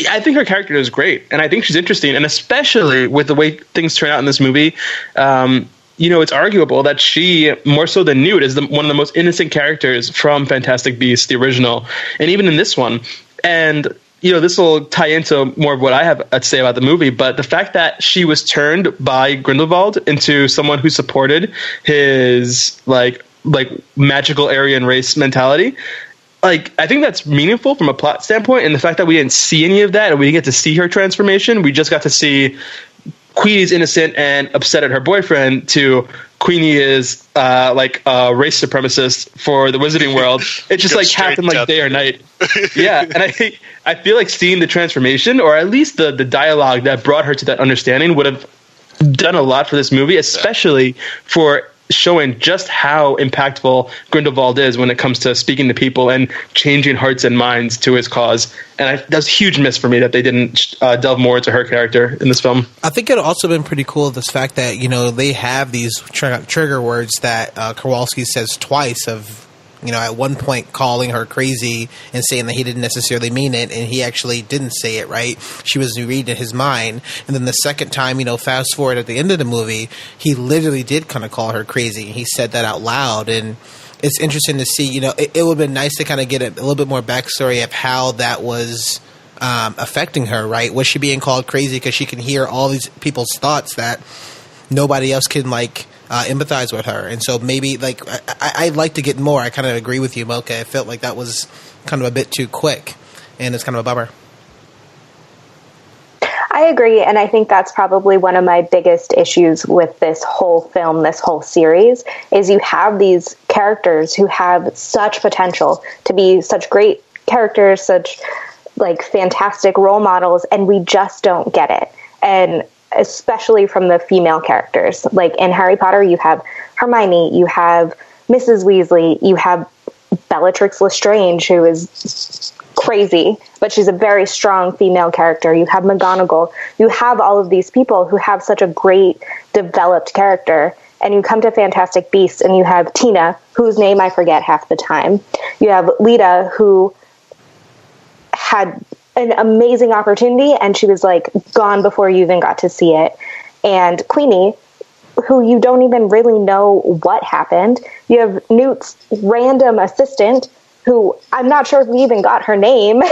I think her character is great, and I think she's interesting, and especially with the way things turn out in this movie. It's arguable that she, more so than Newt, is one of the most innocent characters from Fantastic Beasts, the original, and even in this one. And this will tie into more of what I have to say about the movie, but the fact that she was turned by Grindelwald into someone who supported his like magical Aryan race mentality, I think that's meaningful from a plot standpoint. And the fact that we didn't see any of that and we didn't get to see her transformation, we just got to see Queenie's innocent and upset at her boyfriend to Queenie is a race supremacist for the wizarding world. It just happened day or night. Yeah, and I feel like seeing the transformation, or at least the dialogue that brought her to that understanding, would have done a lot for this movie, especially for showing just how impactful Grindelwald is when it comes to speaking to people and changing hearts and minds to his cause. And that was a huge miss for me that they didn't delve more into her character in this film. I think it also been pretty cool, this fact that, they have these trigger words that Kowalski says twice of, at one point calling her crazy and saying that he didn't necessarily mean it, and he actually didn't say it, right? She was reading his mind. And then the second time, fast forward at the end of the movie, he literally did kind of call her crazy. He said that out loud, and it's interesting to see, it would have been nice to kind of get a little bit more backstory of how that was affecting her, right? Was she being called crazy because she can hear all these people's thoughts that nobody else can, empathize with her? And so maybe I'd like to get more. I kind of agree with you, Mocha. I felt like that was kind of a bit too quick, and it's kind of a bummer. I agree, and I think that's probably one of my biggest issues with this whole film, this whole series, is you have these characters who have such potential to be such great characters, such fantastic role models, and we just don't get it. And especially from the female characters. In Harry Potter, you have Hermione, you have Mrs. Weasley, you have Bellatrix Lestrange, who is crazy, but she's a very strong female character. You have McGonagall. You have all of these people who have such a great developed character. And you come to Fantastic Beasts and you have Tina, whose name I forget half the time. You have Lita, who had an amazing opportunity, and she was gone before you even got to see it. And Queenie, who you don't even really know what happened. You have Newt's random assistant, who I'm not sure if we even got her name.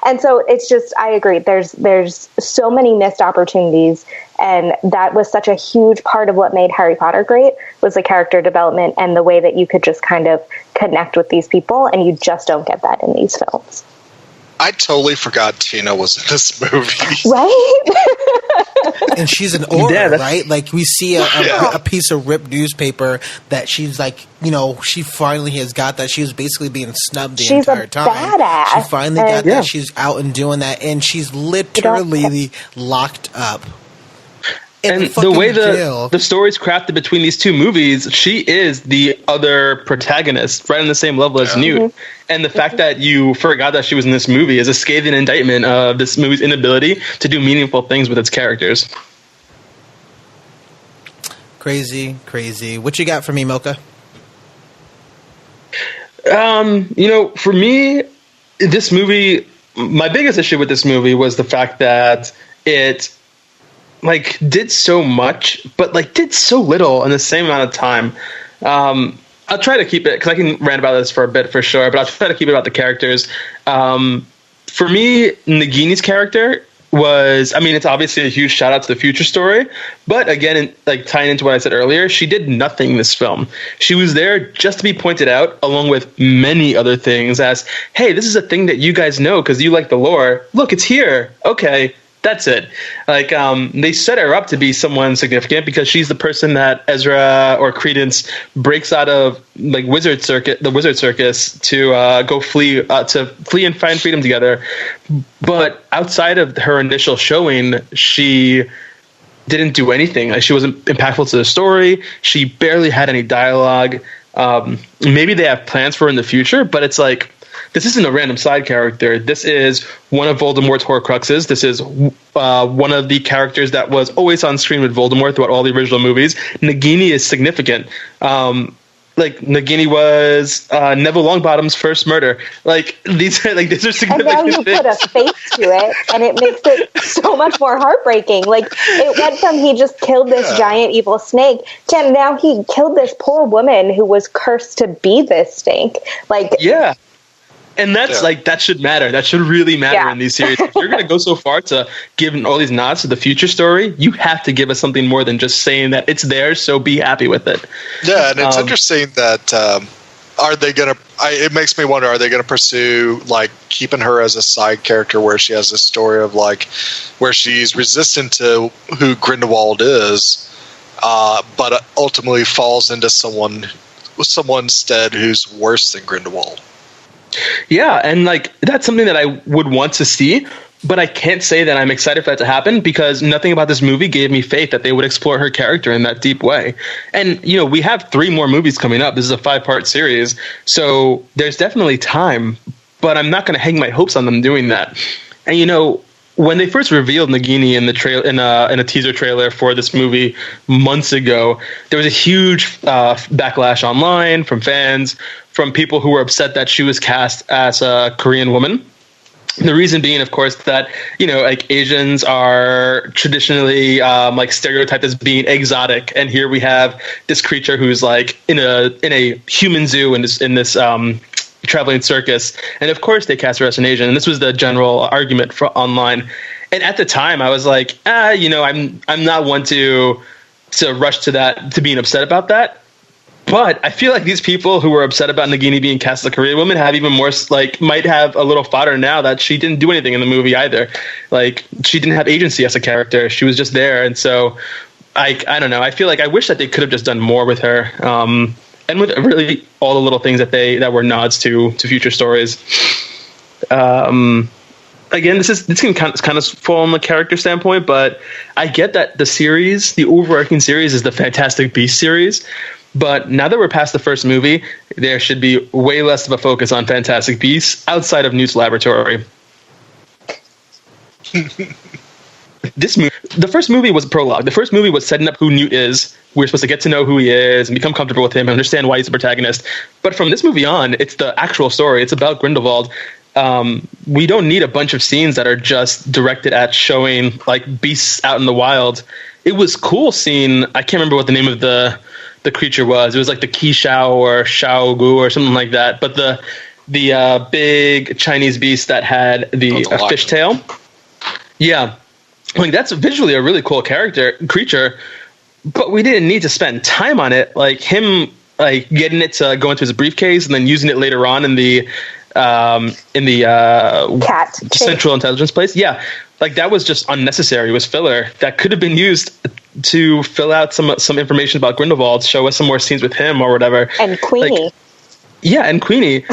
And so it's just, I agree. There's so many missed opportunities, and that was such a huge part of what made Harry Potter great, was the character development and the way that you could just kind of connect with these people, and you just don't get that in these films. I totally forgot Tina was in this movie. Right? And she's an aura, right? We see a piece of ripped newspaper that she's she finally has got that. She was basically being snubbed the entire time. Badass. She finally got that. She's out and doing that, and she's literally locked up. And the way the story's crafted between these two movies, she is the other protagonist, right on the same level as Newt. Mm-hmm. And the fact that you forgot that she was in this movie is a scathing indictment of this movie's inability to do meaningful things with its characters. Crazy. What you got for me, Mocha? For me, this movie, my biggest issue with this movie was the fact that it did so much, but did so little in the same amount of time. I'll try to keep it, because I can rant about this for a bit for sure, but I'll try to keep it about the characters. for me, Nagini's character was, I mean, it's obviously a huge shout out to the future story, but again, like tying into what I said earlier, she did nothing in this film. She was there just to be pointed out, along with many other things, as, hey, this is a thing that you guys know because you like the lore. Look, it's here. Okay. That's it. Like, they set her up to be someone significant because she's the person that Ezra or Credence breaks out of, like, the wizard circus to go flee and find freedom together. But outside of her initial showing, she didn't do anything. Like, she wasn't impactful to the story. She barely had any dialogue. Maybe they have plans for her in the future, but it's like, this isn't a random side character. This is one of Voldemort's Horcruxes. This is one of the characters that was always on screen with Voldemort throughout all the original movies. Nagini is significant. Nagini was Neville Longbottom's first murder. These are significant. And now you put a face to it, and it makes it so much more heartbreaking. Like, it went from he just killed this giant evil snake to now he killed this poor woman who was cursed to be this snake. Yeah. And that's that should matter. That should really matter in these series. If you're going to go so far to give all these nods to the future story, you have to give us something more than just saying that it's there, so be happy with it. Yeah, and it's interesting that are they going to? It makes me wonder: are they going to pursue keeping her as a side character, where she has this story of where she's resistant to who Grindelwald is, but ultimately falls into someone instead who's worse than Grindelwald. Yeah, and that's something that I would want to see, but I can't say that I'm excited for that to happen because nothing about this movie gave me faith that they would explore her character in that deep way. And, we have 3 more movies coming up. This is a 5-part series, so there's definitely time, but I'm not going to hang my hopes on them doing that. And, when they first revealed Nagini in the in a teaser trailer for this movie months ago, there was a huge backlash online from fans, from people who were upset that she was cast as a Korean woman. The reason being, of course, that Asians are traditionally stereotyped as being exotic, and here we have this creature who's in a human zoo in this traveling circus, and of course they cast her as an Asian, and this was the general argument for online. And at the time, I was like, I'm not one to rush to that, to being upset about that. But I feel like these people who were upset about Nagini being cast as a Korean woman have even more, might have a little fodder now that she didn't do anything in the movie either. She didn't have agency as a character; she was just there, and so I don't know. I feel like I wish that they could have just done more with her. And with really all the little things that were nods to future stories. Again, this can kind of fall on the character standpoint, but I get that the overarching series is the Fantastic Beasts series. But now that we're past the first movie, there should be way less of a focus on Fantastic Beasts outside of Newt's laboratory. The first movie was a prologue. The first movie was setting up who Newt is. We're supposed to get to know who he is and become comfortable with him and understand why he's the protagonist. But from this movie on, it's the actual story. It's about Grindelwald. We don't need a bunch of scenes that are just directed at showing beasts out in the wild. It was cool seeing, I can't remember what the name of the creature was. It was the Qishao or Shaogu or something like that. But the big Chinese beast that had the fishtail. Yeah. That's visually a really cool creature, but we didn't need to spend time on it. Him getting it to go into his briefcase and then using it later on in the cat central intelligence place. Yeah, that was just unnecessary. It was filler that could have been used to fill out some information about Grindelwald, show us some more scenes with him or whatever. And Queenie. And Queenie.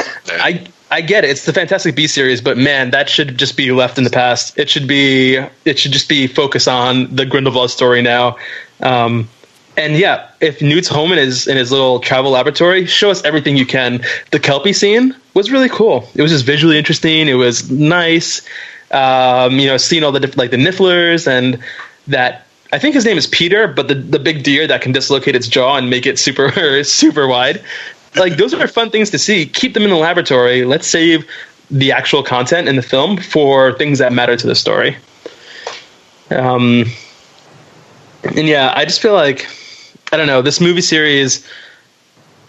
I get it. It's the Fantastic Beasts series, but man, that should just be left in the past. It should just be focused on the Grindelwald story now. And yeah, if Newt's home in his little travel laboratory, show us everything you can. The Kelpie scene was really cool. It was just visually interesting. It was nice. Seeing all the the Nifflers and that. I think his name is Peter, but the big deer that can dislocate its jaw and make it super super wide. Those are fun things to see. Keep them in the laboratory. Let's save the actual content in the film for things that matter to the story. And yeah, I just feel I don't know, this movie series,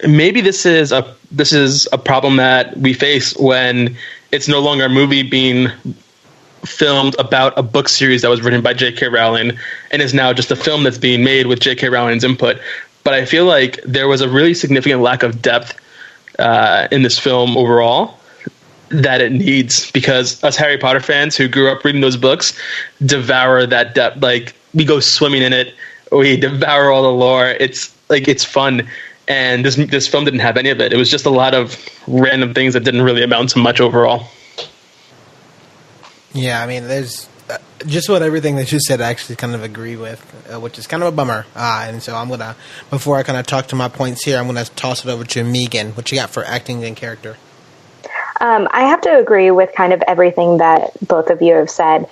maybe this is a problem that we face when it's no longer a movie being filmed about a book series that was written by J.K. Rowling and is now just a film that's being made with J.K. Rowling's input. But I feel like there was a really significant lack of depth in this film overall that it needs, because us Harry Potter fans who grew up reading those books devour that depth. Like, we go swimming in it, we devour all the lore. It's like, it's fun. And this film didn't have any of it. It was just a lot of random things that didn't really amount to much overall. Yeah, I mean, there's just about everything that you said I actually kind of agree with, which is kind of a bummer. And so I'm going to, before I kind of talk to my points here, I'm going to toss it over to Meeeaghan. What you got for acting and character? I have to agree with kind of everything that both of you have said.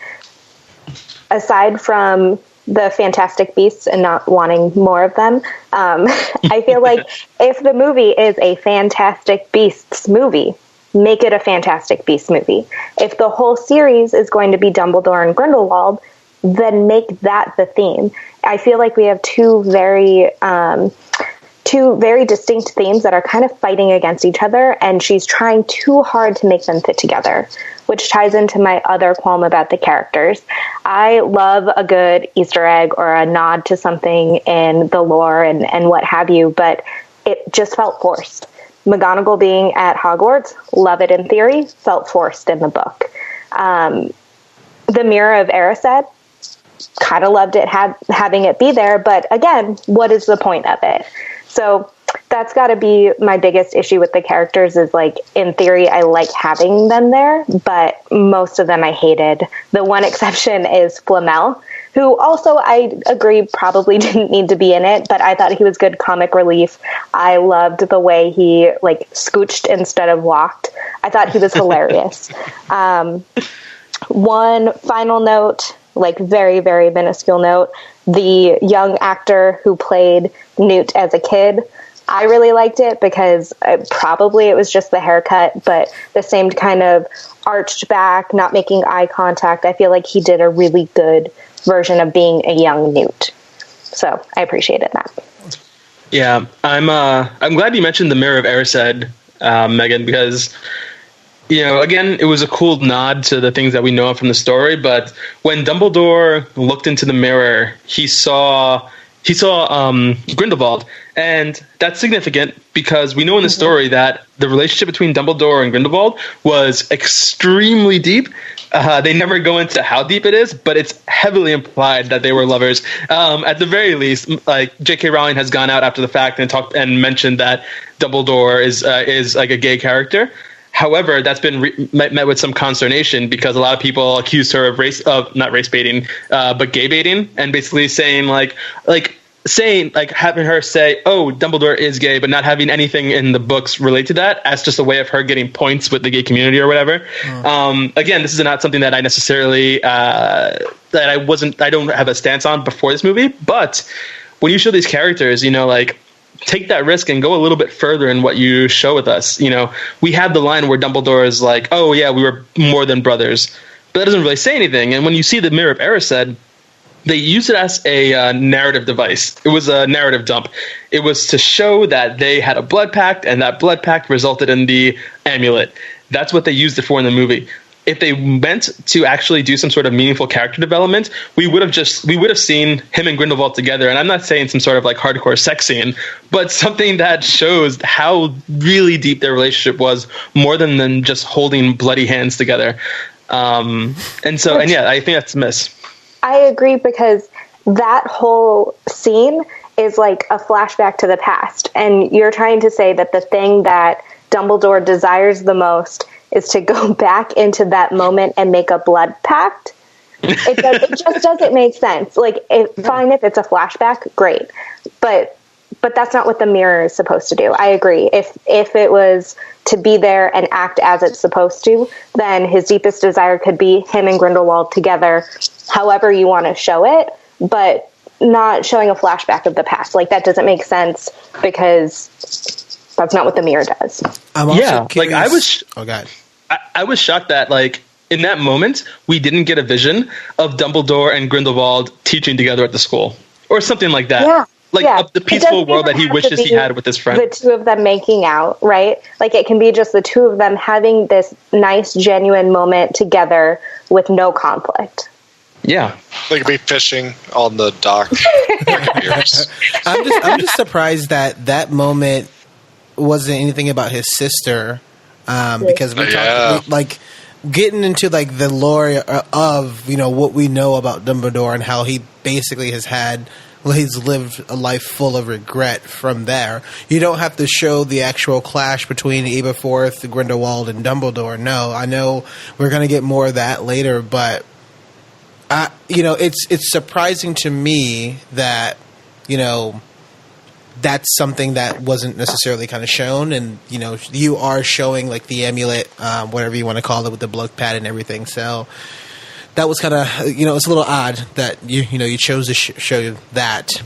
Aside from the Fantastic Beasts and not wanting more of them, I feel like if the movie is a Fantastic Beasts movie, make it a Fantastic Beasts movie. If the whole series is going to be Dumbledore and Grindelwald, then make that the theme. I feel like we have two very distinct themes that are kind of fighting against each other, and she's trying too hard to make them fit together, which ties into my other qualm about the characters. I love a good Easter egg or a nod to something in the lore and what have you, but it just felt forced. McGonagall being at Hogwarts, love it in theory, felt forced in the book. The Mirror of Erised, kind of loved it having it be there, but again, what is the point of it? So that's got to be my biggest issue with the characters, is like, in theory, I like having them there, but most of them I hated. The one exception is Flamel, who also, I agree, probably didn't need to be in it, but I thought he was good comic relief. I loved the way he, like, scooched instead of walked. I thought he was hilarious. One final note, like, very, very minuscule note, the young actor who played Newt as a kid, I really liked it because probably it was just the haircut, but the same kind of arched back, not making eye contact. I feel like he did a really good version of being a young Newt. So I appreciated that. Yeah, I'm glad you mentioned the Mirror of Erised, Meeeaghan, because, you know, again, it was a cool nod to the things that we know from the story. But when Dumbledore looked into the mirror, he saw Grindelwald, and that's significant because we know in the story that the relationship between Dumbledore and Grindelwald was extremely deep. They never go into how deep it is, but it's heavily implied that they were lovers. At the very least, like, J.K. Rowling has gone out after the fact and mentioned that Dumbledore is like a gay character. However, that's been met with some consternation because a lot of people accuse her of not race baiting, but gay baiting, and basically saying having her say, "Oh, Dumbledore is gay," but not having anything in the books relate to that, as just a way of her getting points with the gay community or whatever. Again, this is not something that I necessarily I don't have a stance on before this movie, but when you show these characters, you know, like, take that risk and go a little bit further in what you show with us. You know, we had the line where Dumbledore is like, "Oh yeah, we were more than brothers," but that doesn't really say anything. And when you see the Mirror of Erised, they use it as a narrative device. It was a narrative dump. It was to show that they had a blood pact, and that blood pact resulted in the amulet. That's what they used it for in the movie. If they meant to actually do some sort of meaningful character development, we would have seen him and Grindelwald together. And I'm not saying some sort of like hardcore sex scene, but something that shows how really deep their relationship was, more than just holding bloody hands together. I think that's a miss. I agree, because that whole scene is like a flashback to the past. And you're trying to say that the thing that Dumbledore desires the most is to go back into that moment and make a blood pact. It just doesn't make sense. Like, fine if it's a flashback, great. But that's not what the mirror is supposed to do. I agree. If it was to be there and act as it's supposed to, then his deepest desire could be him and Grindelwald together, however you want to show it, but not showing a flashback of the past. Like, that doesn't make sense, because that's not what the mirror does. I'm also curious. Like, I was... Oh, God. I was shocked that, like, in that moment, we didn't get a vision of Dumbledore and Grindelwald teaching together at the school, or something like that. Yeah. the peaceful world that he wishes he had with his friend. The two of them making out, right? Like, it can be just the two of them having this nice, genuine moment together with no conflict. Yeah. They could be fishing on the dock. I'm just surprised that moment wasn't anything about his sister, because we talked like getting into like the lore of what we know about Dumbledore and how he basically he's lived a life full of regret from there. You don't have to show the actual clash between Aberforth, Grindelwald, and Dumbledore. No, I know we're going to get more of that later, but it's surprising to me that that's something that wasn't necessarily kind of shown, and you are showing like the amulet, whatever you want to call it, with the blood pad and everything. So that was kind of it's a little odd that you chose to show that,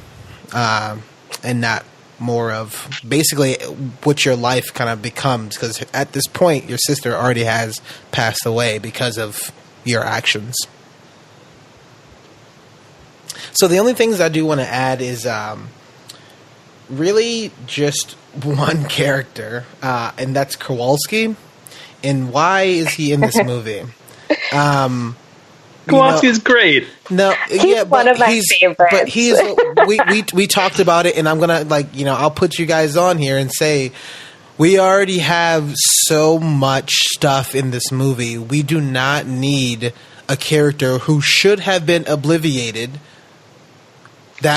and not more of basically what your life kind of becomes, because at this point your sister already has passed away because of your actions. So the only things I do want to add is really just one character, and that's Kowalski. And why is he in this movie? Kowalski's great. No, he's one of my favorites. But we talked about it, and I'm gonna I'll put you guys on here and say we already have so much stuff in this movie. We do not need a character who should have been obliviated.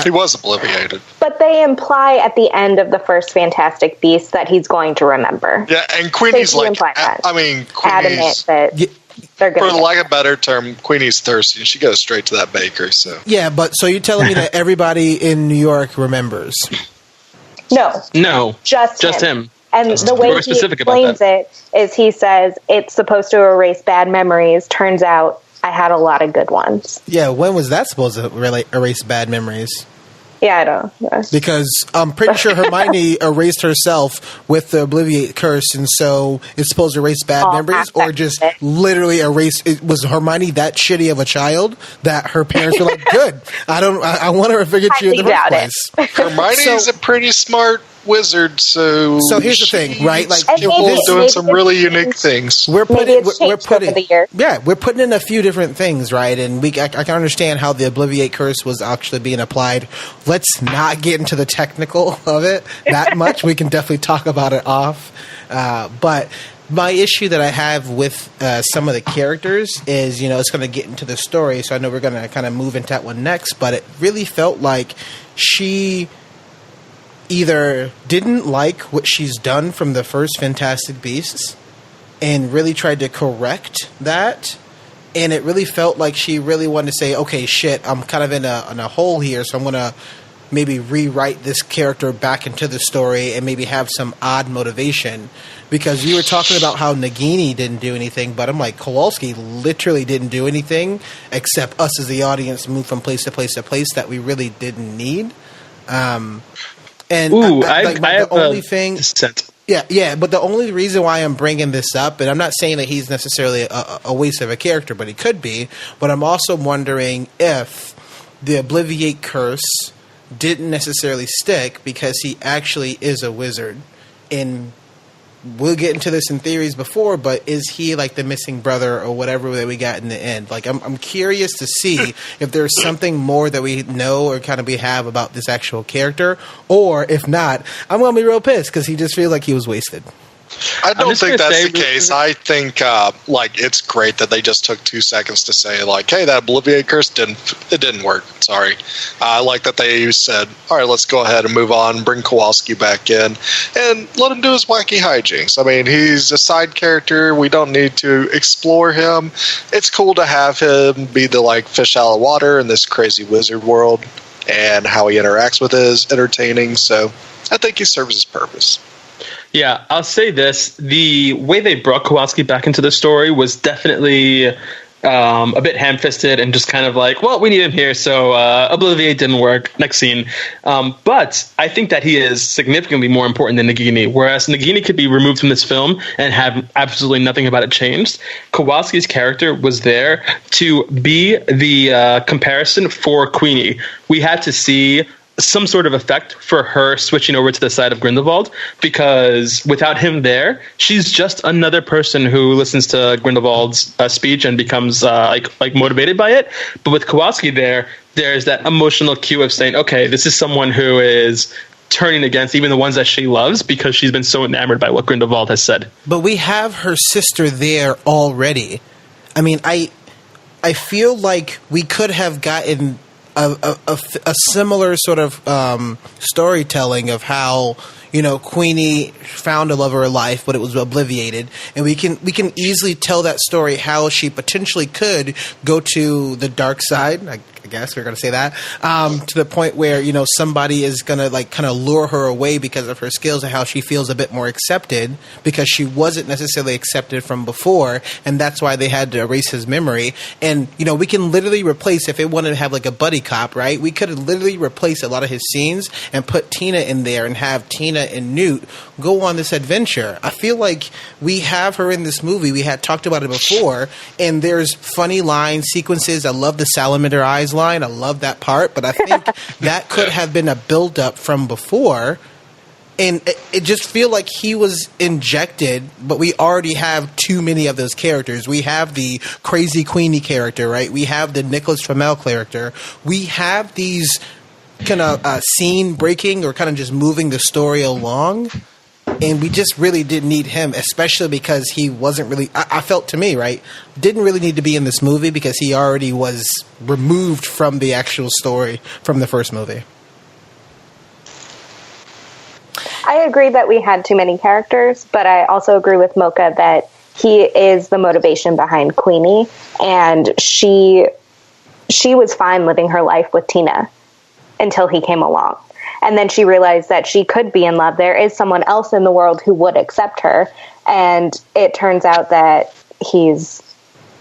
He was obliviated. But they imply at the end of the first Fantastic Beasts that he's going to remember. Yeah, and Queenie's Queenie's adamant that they're going to. For lack of a better term, Queenie's thirsty, and she goes straight to that baker. So yeah, but so you're telling me that everybody in New York remembers? No, just him. And the way he explains it is he says it's supposed to erase bad memories. Turns out I had a lot of good ones. Yeah, when was that supposed to really erase bad memories? Yeah, I don't know. Because I'm pretty sure Hermione erased herself with the Obliviate Curse, and so it's supposed to erase bad memories, or just literally erase. Was Hermione that shitty of a child that her parents were like, "Good, I want to forget you in the first place." Hermione's a pretty smart wizard, so here's the thing, right? Like, doing some really unique things. We're putting in a few different things, right? And I can understand how the Obliviate Curse was actually being applied. Let's not get into the technical of it that much. We can definitely talk about it off. But my issue that I have with some of the characters is, it's going to get into the story, so I know we're going to kind of move into that one next, but it really felt like she either didn't like what she's done from the first Fantastic Beasts and really tried to correct that, and it really felt like she really wanted to say, okay, shit, I'm kind of in a hole here, so I'm going to maybe rewrite this character back into the story and maybe have some odd motivation. Because you were talking about how Nagini didn't do anything, but I'm like, Kowalski literally didn't do anything except us as the audience move from place to place to place that we really didn't need. And the only thing, but the only reason why I'm bringing this up, and I'm not saying that he's necessarily a waste of a character, but he could be, but I'm also wondering if the Obliviate Curse didn't necessarily stick because he actually is a wizard. And we'll get into this in theories before, but is he like the missing brother or whatever that we got in the end? Like, I'm curious to see if there's something more that we know or kind of we have about this actual character, or if not, I'm going to be real pissed because he just feels like he was wasted. I don't think that's the case. I think it's great that they just took 2 seconds to say hey, that Obliviate Curse didn't work. Sorry. I like that they said, all right, let's go ahead and move on, bring Kowalski back in, and let him do his wacky hijinks. I mean, he's a side character. We don't need to explore him. It's cool to have him be the fish out of water in this crazy wizard world, and how he interacts with it is entertaining. So I think he serves his purpose. Yeah, I'll say this. The way they brought Kowalski back into the story was definitely a bit ham-fisted and just kind of we need him here, so Obliviate didn't work. Next scene. But I think that he is significantly more important than Nagini, whereas Nagini could be removed from this film and have absolutely nothing about it changed. Kowalski's character was there to be the comparison for Queenie. We had to see some sort of effect for her switching over to the side of Grindelwald, because without him there, she's just another person who listens to Grindelwald's speech and becomes like motivated by it. But with Kowalski there's that emotional cue of saying, okay, this is someone who is turning against even the ones that she loves because she's been so enamored by what Grindelwald has said. But we have her sister there already. I mean, I feel like we could have gotten a similar sort of storytelling of how, you know, Queenie found a love of her life, but it was obliviated, and we can easily tell that story how she potentially could go to the dark side. I guess we're going to say that, to the point where, you know, somebody is going to like kind of lure her away because of her skills and how she feels a bit more accepted because she wasn't necessarily accepted from before, and that's why they had to erase his memory. And, you know, we can literally replace, if it wanted to have like a buddy cop, right? We could literally replace a lot of his scenes and put Tina in there and have Tina and Newt go on this adventure. I feel like we have her in this movie. We had talked about it before, and there's funny line sequences. I love the salamander eyes line. I love that part, but I think that could have been a build-up from before, and it just feel like he was injected, but we already have too many of those characters. We have the crazy Queenie character, right? We have the Nicholas Flamel character. We have these kind of scene breaking or kind of just moving the story along, and we just really didn't need him, especially because he wasn't really, I felt to me, right, didn't really need to be in this movie because he already was removed from the actual story from the first movie. I agree that we had too many characters, but I also agree with Mocha that he is the motivation behind Queenie, and she was fine living her life with Tina until he came along. And then she realized that she could be in love. There is someone else in the world who would accept her. And it turns out that he's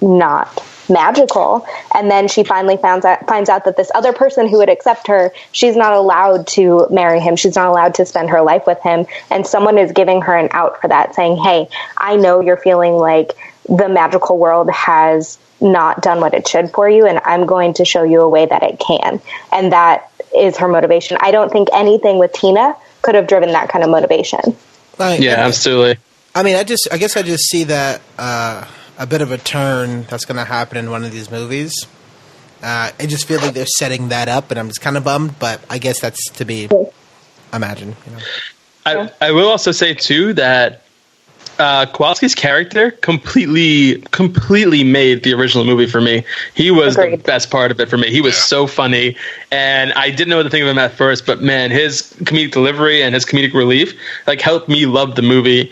not magical. And then she finally finds out that this other person who would accept her, she's not allowed to marry him. She's not allowed to spend her life with him. And someone is giving her an out for that, saying, hey, I know you're feeling like the magical world has not done what it should for you, and I'm going to show you a way that it can. And that is her motivation. I don't think anything with Tina could have driven that kind of motivation. Yeah, absolutely. I mean, I guess I just see that a bit of a turn that's going to happen in one of these movies. I just feel like they're setting that up, and I'm just kind of bummed, but I guess that's to be imagined. You know? I will also say, too, that Kowalski's character completely made the original movie for me. He was the best part of it for me. He was so funny, and I didn't know what to think of him at first, but man, his comedic delivery and his comedic relief like helped me love the movie.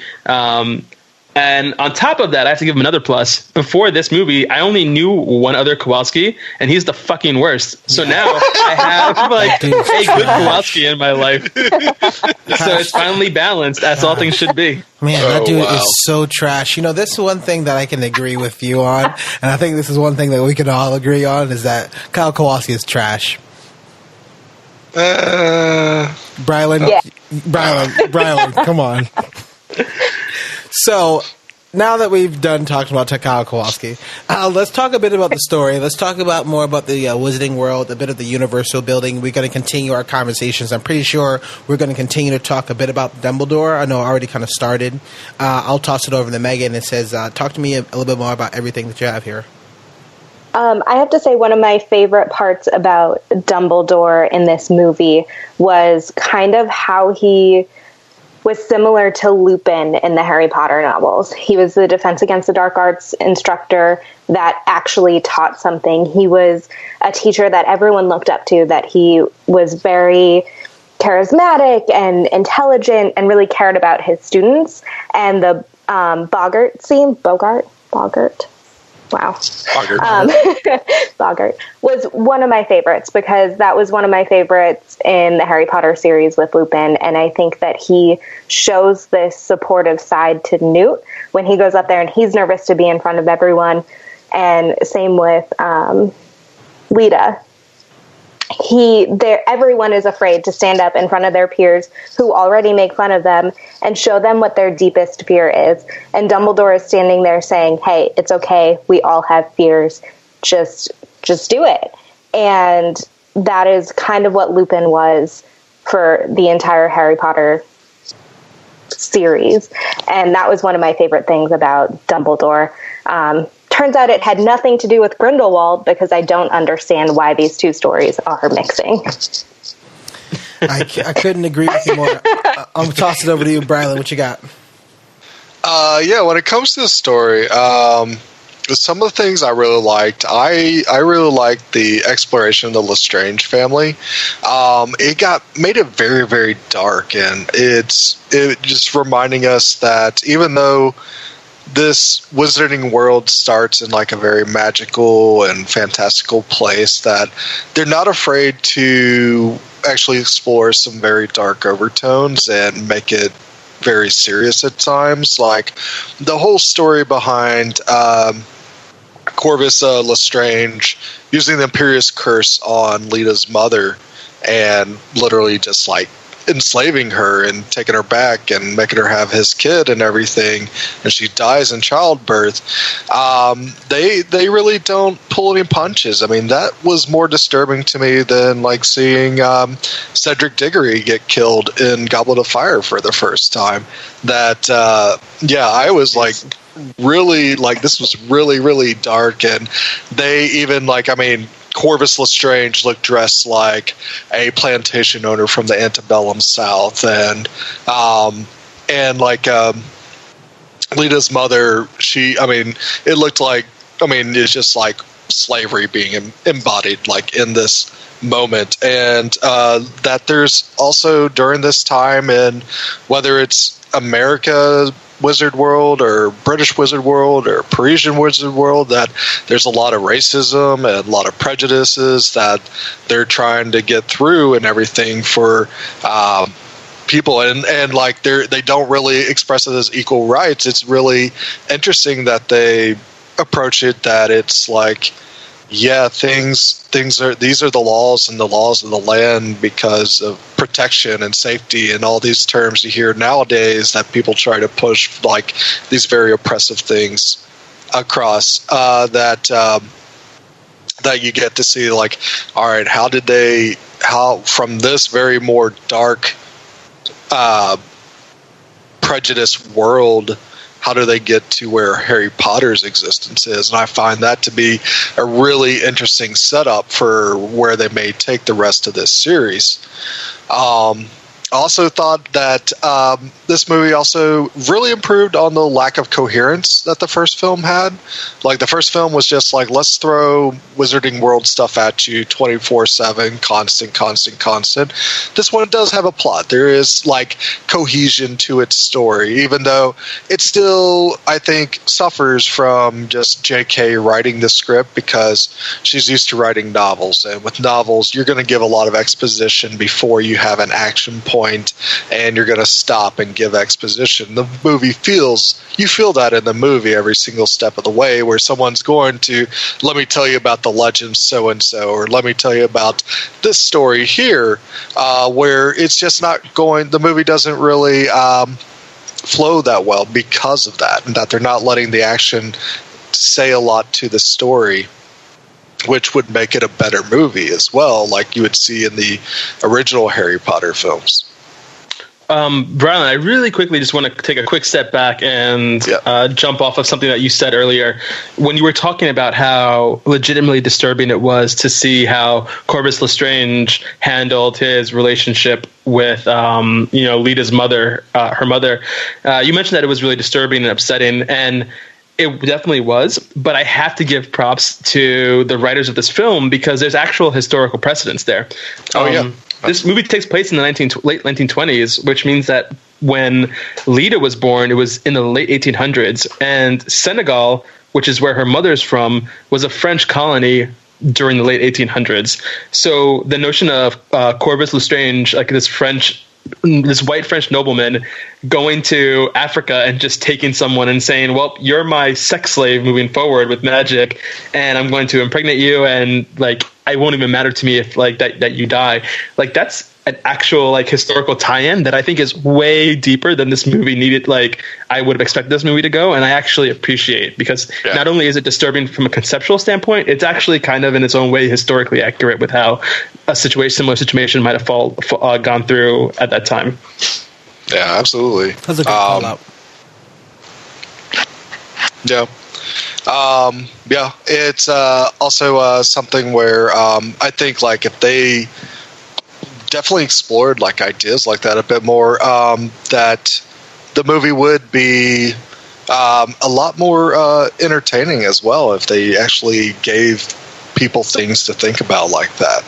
And on top of that, I have to give him another plus. Before this movie, I only knew one other Kowalski, and he's the fucking worst. So now I have like a good Kowalski in my life. So it's finally balanced, as all things should be. Man, that dude is so trash. You know, this is one thing that I can agree with you on, and I think this is one thing that we can all agree on, is that Kyle Kowalski is trash. Brylan, yeah. Brylan, come on. So, now that we've done talking about Kyle Kowalski, let's talk a bit about the story. Let's talk about more about the Wizarding World, a bit of the Universal building. We're going to continue our conversations. I'm pretty sure we're going to continue to talk a bit about Dumbledore. I know I already kind of started. I'll toss it over to Meeeaghan, and it says, talk to me a little bit more about everything that you have here. I have to say one of my favorite parts about Dumbledore in this movie was kind of how he was similar to Lupin in the Harry Potter novels. He was the Defense Against the Dark Arts instructor that actually taught something. He was a teacher that everyone looked up to, that he was very charismatic and intelligent and really cared about his students. And the Boggart scene, Bogart? Wow. Boggart was one of my favorites, because that was one of my favorites in the Harry Potter series with Lupin. And I think that he shows this supportive side to Newt when he goes up there and he's nervous to be in front of everyone. And same with Lita. Everyone is afraid to stand up in front of their peers who already make fun of them and show them what their deepest fear is. And Dumbledore is standing there saying, hey, it's okay. We all have fears. Just do it. And that is kind of what Lupin was for the entire Harry Potter series. And that was one of my favorite things about Dumbledore. Turns out it had nothing to do with Grindelwald, because I don't understand why these two stories are mixing. I couldn't agree with you more. I'll toss it over to you, Brylan. What you got? Yeah, when it comes to the story, some of the things I really liked, I really liked the exploration of the Lestrange family. It made it very, very dark, and it just reminding us that even though this wizarding world starts in like a very magical and fantastical place, that they're not afraid to actually explore some very dark overtones and make it very serious at times. Like the whole story behind Corvus Lestrange using the Imperious Curse on Lita's mother and literally just like enslaving her and taking her back and making her have his kid and everything, and she dies in childbirth. They really don't pull any punches. I mean, that was more disturbing to me than like seeing Cedric Diggory get killed in Goblet of Fire for the first time. That I was like, really, like, this was really, really dark. And they even like, I mean, Corvus Lestrange looked dressed like a plantation owner from the antebellum South, and like Lita's mother, it looked like, it's just like slavery being embodied like in this moment. And that there's also during this time, in whether it's America Wizard World or British Wizard World or Parisian Wizard World, that there's a lot of racism and a lot of prejudices that they're trying to get through and everything for people, and like they don't really express it as equal rights. It's really interesting that they approach it that it's like, yeah, these are the laws and the laws of the land because of protection and safety and all these terms you hear nowadays that people try to push, like these very oppressive things across, that you get to see, like, all right, how from this very more dark prejudiced world, how do they get to where Harry Potter's existence is? And I find that to be a really interesting setup for where they may take the rest of this series. I also thought that this movie also really improved on the lack of coherence that the first film had. Like, the first film was just like, let's throw Wizarding World stuff at you 24/7, constant. This one does have a plot. There is like cohesion to its story, even though it still, I think, suffers from just J.K. writing the script, because she's used to writing novels, and with novels you're going to give a lot of exposition before you have an action point, and you're going to stop and give exposition. The movie you feel that in the movie every single step of the way, where someone's going to, let me tell you about the legend so-and-so, or let me tell you about this story here, where it's just not going, the movie doesn't really flow that well because of that, and that they're not letting the action say a lot to the story, which would make it a better movie as well, like you would see in the original Harry Potter films. Brian, I really quickly just want to take a quick step back and jump off of something that you said earlier when you were talking about how legitimately disturbing it was to see how Corvus Lestrange handled his relationship with, Lita's mother, her mother. You mentioned that it was really disturbing and upsetting, and it definitely was, but I have to give props to the writers of this film, because there's actual historical precedence there. This movie takes place in the late 1920s, which means that when Lita was born, it was in the late 1800s, and Senegal, which is where her mother's from, was a French colony during the late 1800s. So the notion of Corvus Lestrange, like this white French nobleman, going to Africa and just taking someone and saying, well, you're my sex slave moving forward with magic, and I'm going to impregnate you, and like it won't even matter to me if like that you die. Like that's an actual like historical tie-in that I think is way deeper than this movie needed. Like I would have expected this movie to go, and I actually appreciate, because not only is it disturbing from a conceptual standpoint, it's actually kind of in its own way historically accurate with how a similar situation might have gone through at that time. Yeah, absolutely. That's a good call out. Yeah. Yeah, it's also something where I think like if they definitely explored like ideas like that a bit more, that the movie would be a lot more entertaining as well if they actually gave people things to think about like that.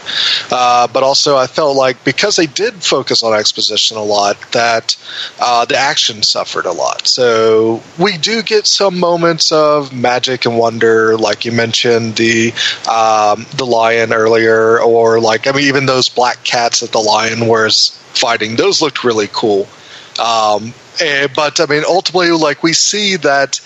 But also I felt like because they did focus on exposition a lot, that the action suffered a lot. So we do get some moments of magic and wonder, like you mentioned the lion earlier, or like, I mean, even those black cats that the lion was fighting, those looked really cool. But I mean, ultimately, like we see that,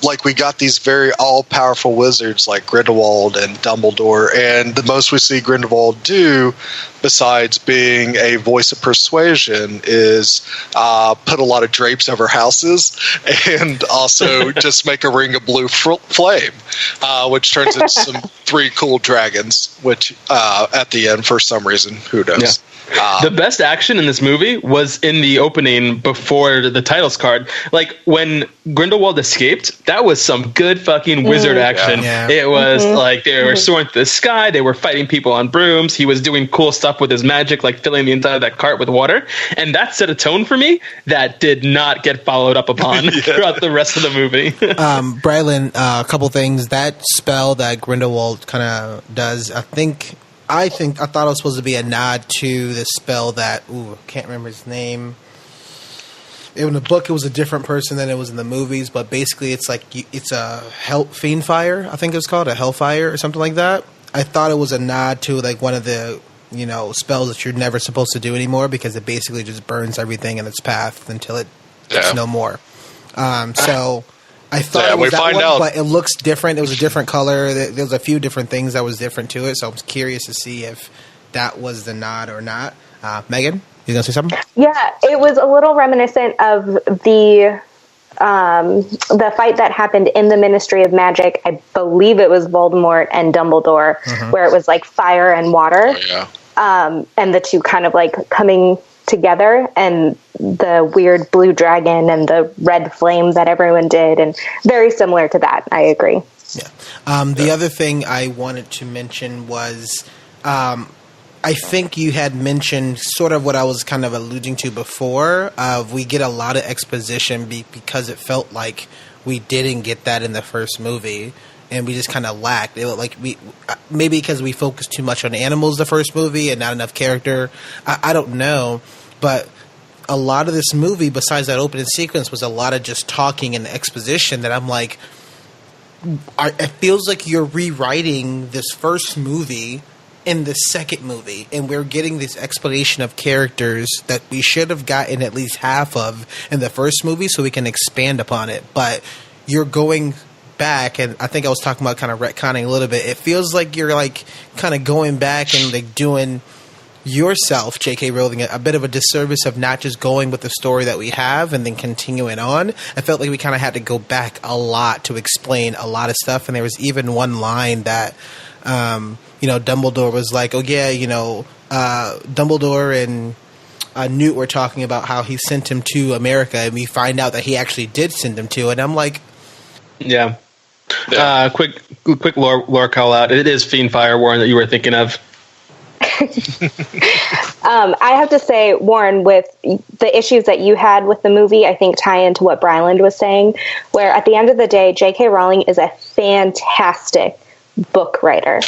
like we got these very all-powerful wizards like Grindelwald and Dumbledore, and the most we see Grindelwald do, besides being a voice of persuasion, is put a lot of drapes over houses, and also just make a ring of blue flame, which turns into some 3 cool dragons, which at the end, for some reason, who knows? Yeah. The best action in this movie was in the opening before the titles card. Like when Grindelwald escaped, that was some good fucking wizard action. Yeah. It was like they were soaring through the sky. They were fighting people on brooms. He was doing cool stuff with his magic, like filling the inside of that cart with water. And that set a tone for me that did not get followed up upon throughout the rest of the movie. Brylan, a couple things. That spell that Grindelwald kind of does, I thought it was supposed to be a nod to the spell that, I can't remember his name. In the book, it was a different person than it was in the movies, but basically it's like, it's a fiend fire, I think it was called, a hellfire or something like that. I thought it was a nod to like one of the, spells that you're never supposed to do anymore, because it basically just burns everything in its path until it's no more. So I thought it was that one, but it looks different. It was a different color. There was a few different things that was different to it, so I was curious to see if that was the nod or not. Meeeaghan, you gonna say something? Yeah, it was a little reminiscent of the fight that happened in the Ministry of Magic. I believe it was Voldemort and Dumbledore, where it was like fire and water, and the two kind of like coming together, and the weird blue dragon and the red flame that everyone did, and very similar to that. I agree. Yeah. The other thing I wanted to mention was, I think you had mentioned sort of what I was kind of alluding to before. We get a lot of exposition because it felt like we didn't get that in the first movie, and we just kind of lacked it. Like maybe because we focused too much on animals the first movie and not enough character. I don't know, but a lot of this movie, besides that opening sequence, was a lot of just talking and exposition that I'm like, it feels like you're rewriting this first movie in the second movie, and we're getting this explanation of characters that we should have gotten at least half of in the first movie so we can expand upon it. But you're going back, and I think I was talking about kind of retconning a little bit. It feels like you're like kind of going back and like doing yourself, J.K. Rowling, a bit of a disservice of not just going with the story that we have and then continuing on. I felt like we kind of had to go back a lot to explain a lot of stuff, and there was even one line that Dumbledore was like, Dumbledore and Newt were talking about how he sent him to America, and we find out that he actually did send him to it. And I'm like, quick lore call out. It is Fiendfire, Warren, that you were thinking of. I have to say, Warren, with the issues that you had with the movie, I think tie into what Bryland was saying, where at the end of the day, J.K. Rowling is a fantastic book writer.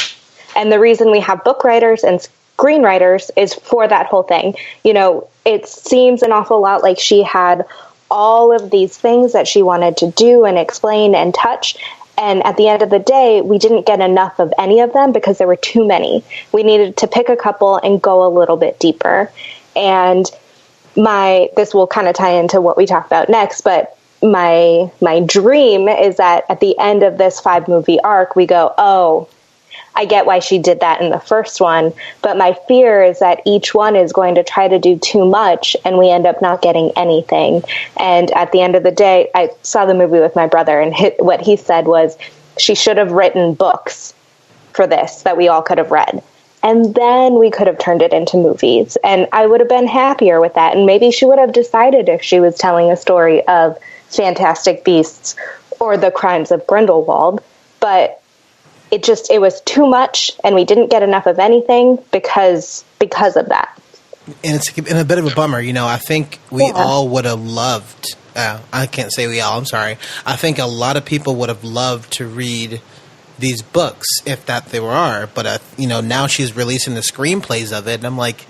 And the reason we have book writers and screenwriters is for that whole thing. It seems an awful lot like she had all of these things that she wanted to do and explain and touch. And at the end of the day, we didn't get enough of any of them because there were too many. We needed to pick a couple and go a little bit deeper. And this will kind of tie into what we talk about next, but my dream is that at the end of this 5-movie arc, we go, oh, I get why she did that in the first one, but my fear is that each one is going to try to do too much and we end up not getting anything. And at the end of the day, I saw the movie with my brother, and what he said was she should have written books for this that we all could have read. And then we could have turned it into movies. And I would have been happier with that. And maybe she would have decided if she was telling a story of Fantastic Beasts or the Crimes of Grindelwald. But it was too much, and we didn't get enough of anything because of that. And it's a bit of a bummer. I think we all would have loved, I can't say we all, I'm sorry. I think a lot of people would have loved to read these books, if that they were, but now she's releasing the screenplays of it, and I'm like,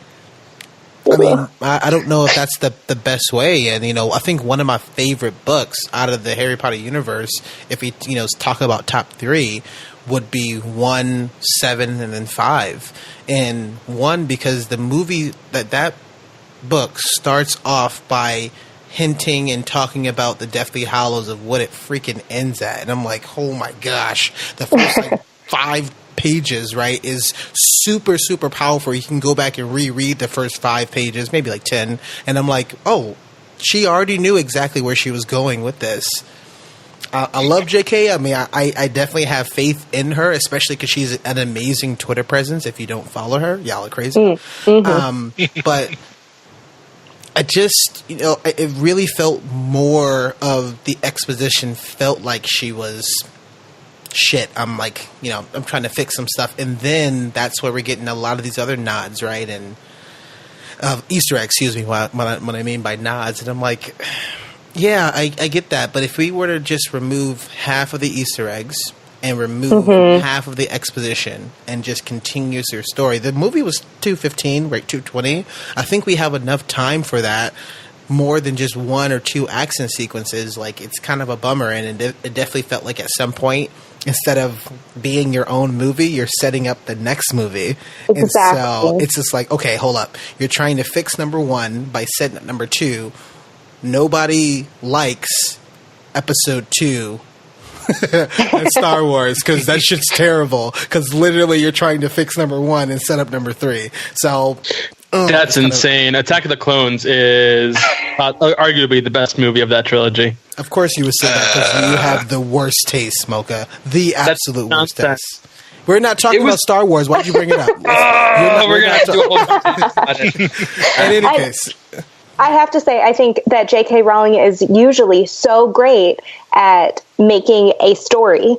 I mean, I don't know if that's the best way. And I think one of my favorite books out of the Harry Potter universe, if we talk about top 3, would be 1, 7, and then 5. And 1 because the movie that book starts off by hinting and talking about the Deathly Hallows of what it freaking ends at. And I'm like, oh my gosh, the first 5 pages, right, is super, super powerful. You can go back and reread the first 5 pages, maybe like 10. And I'm like, oh, she already knew exactly where she was going with this. I love JK. I mean, I definitely have faith in her, especially because she's an amazing Twitter presence. If you don't follow her, y'all are crazy. But I just, it really felt more of the exposition felt like she was shit. I'm like, I'm trying to fix some stuff. And then that's where we're getting a lot of these other nods, right? And Easter eggs, excuse me, what I mean by nods. And I'm like, yeah, I get that. But if we were to just remove half of the Easter eggs and remove half of the exposition and just continue your story, the movie was 2:15, right? 2:20. I think we have enough time for that. More than just 1 or 2 action sequences. Like, it's kind of a bummer, and it definitely felt like at some point, instead of being your own movie, you're setting up the next movie. Exactly. And so it's just like, okay, hold up. You're trying to fix number 1 by setting up number 2. Nobody likes episode 2 and Star Wars because that shit's terrible. Because literally you're trying to fix number 1 and set up number 3. So that's insane. Attack of the Clones is arguably the best movie of that trilogy. Of course you would say that because you have the worst taste, Mocha. The absolute worst taste. We're not talking about Star Wars. Why'd you bring it up? We're going to do a whole podcast. In any case. I have to say, I think that J.K. Rowling is usually so great at making a story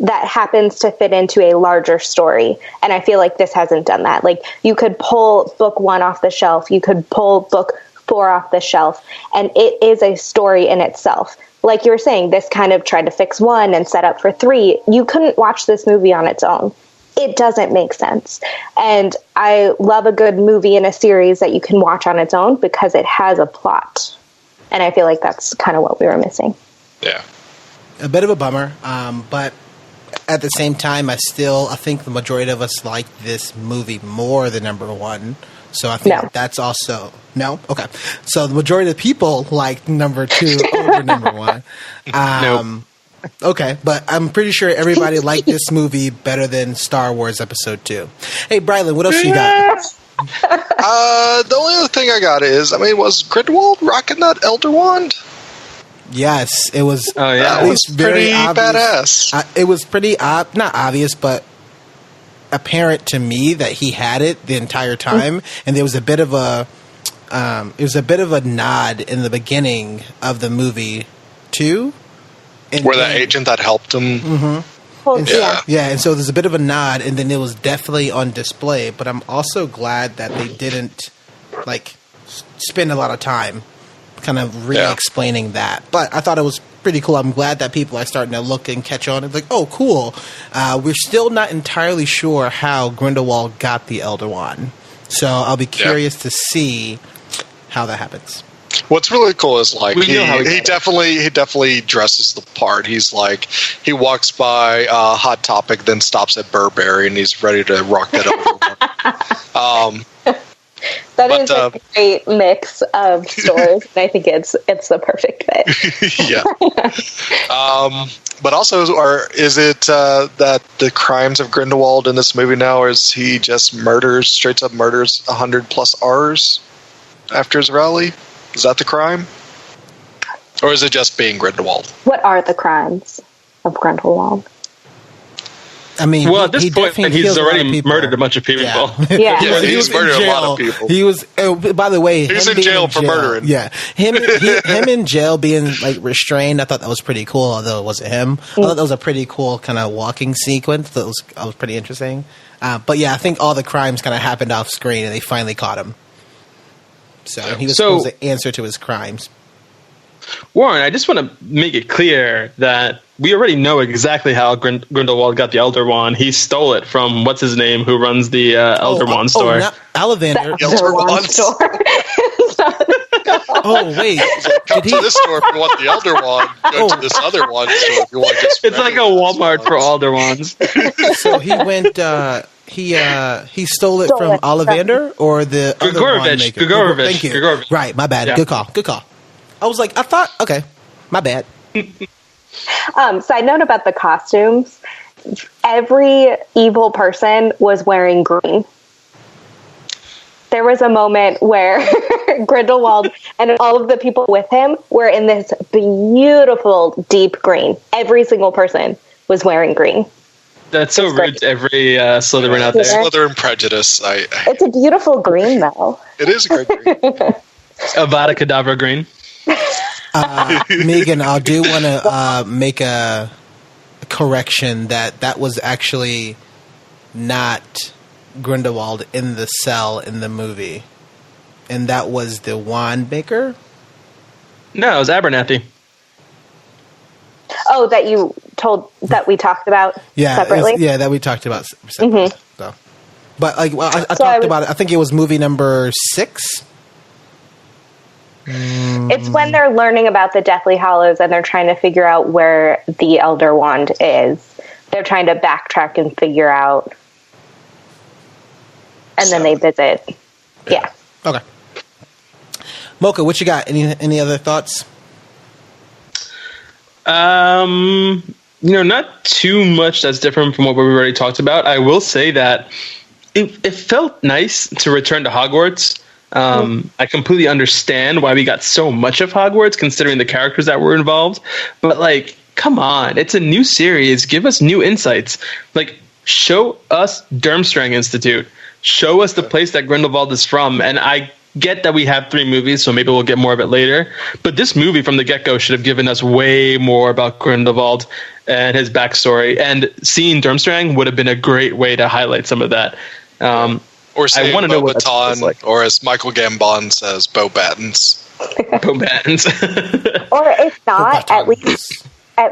that happens to fit into a larger story. And I feel like this hasn't done that. Like, you could pull book 1 off the shelf. You could pull book 4 off the shelf. And it is a story in itself. Like you were saying, this kind of tried to fix 1 and set up for 3. You couldn't watch this movie on its own. It doesn't make sense. And I love a good movie in a series that you can watch on its own because it has a plot. And I feel like that's kind of what we were missing. Yeah. A bit of a bummer. But at the same time, I think the majority of us like this movie more than number 1. So I think that's also... No? Okay. So the majority of the people like number 2 over number 1. Nope. Okay, but I'm pretty sure everybody liked this movie better than Star Wars Episode 2. Hey, Brylan, what else you got? The only other thing I got is, was Grindelwald rocking that Elder Wand? Yes, it was. Oh, yeah. That was pretty badass. It was pretty not obvious, but apparent to me that he had it the entire time, and there was a bit of a nod in the beginning of the movie too. Where the agent that helped him. Mm-hmm. Yeah, and so there's a bit of a nod, and then it was definitely on display. But I'm also glad that they didn't spend a lot of time kind of re-explaining that. But I thought it was pretty cool. I'm glad that people are starting to look and catch on. It's like, oh, cool. We're still not entirely sure how Grindelwald got the Elder Wand, so I'll be curious to see how that happens. What's really cool is he definitely dresses the part. He's like, he walks by Hot Topic, then stops at Burberry, and he's ready to rock that over. That is a great mix of stories, and I think it's the perfect fit. Yeah. But also, is it that the Crimes of Grindelwald in this movie now, or is he just straight up murders 100+ R's after his rally? Is that the crime? Or is it just being Grindelwald? What are the crimes of Grindelwald? I mean, well, at this point, he's already murdered a bunch of people. Yeah, he's murdered a lot of people. He was, by the way, he's in jail for murdering. Yeah, him in jail being like restrained. I thought that was pretty cool. Although it wasn't him, I thought that was a pretty cool kind of walking sequence. That was pretty interesting. But yeah, I think all the crimes kind of happened off screen, and they finally caught him. So he was supposed to answer to his crimes. Warren, I just want to make it clear that we already know exactly how Grindelwald got the Elder Wand. He stole it from what's his name, who runs the Elder Wand store. Ollivander. The Elder Wand store. Oh wait! Come to this store if you want the Elder Wand. Go to this other wand store if you want just. It's like a Walmart for Elder Wands. So he went. He stole it from Ollivander or the other wand maker. Grigorovich. Thank you. Grigorovich. Right, my bad. Yeah. Good call. I was like, I thought, okay, my bad. Side note about the costumes. Every evil person was wearing green. There was a moment where Grindelwald and all of the people with him were in this beautiful deep green. Every single person was wearing green. That's so rude to every Slytherin out there. Slytherin prejudice. It's a beautiful green, though. It is a great green. Avada Kedavra green. Meeeaghan, I do want to make a correction that was actually not Grindelwald in the cell in the movie, and that was the wand maker. No, it was Abernathy. Oh, that we talked about separately? That we talked about separately. Mm-hmm. So. But I talked about it. I think it was movie number 6. It's when they're learning about the Deathly Hallows and they're trying to figure out where the Elder Wand is. They're trying to backtrack and figure out. And then they visit. Yeah. Okay. Mocha, what you got? Any other thoughts? Not too much that's different from what we already talked about. I will say that it felt nice to return to Hogwarts. I completely understand why we got so much of Hogwarts, considering the characters that were involved. But, come on. It's a new series. Give us new insights. Show us Durmstrang Institute. Show us the place that Grindelwald is from. And I get that we have 3 movies, so maybe we'll get more of it later. But this movie from the get-go should have given us way more about Grindelwald and his backstory. And seeing Durmstrang would have been a great way to highlight some of that. Or say Bo-Baton, like. Or as Michael Gambon says, Bo-Battens. Bo-Battens. Or if not, at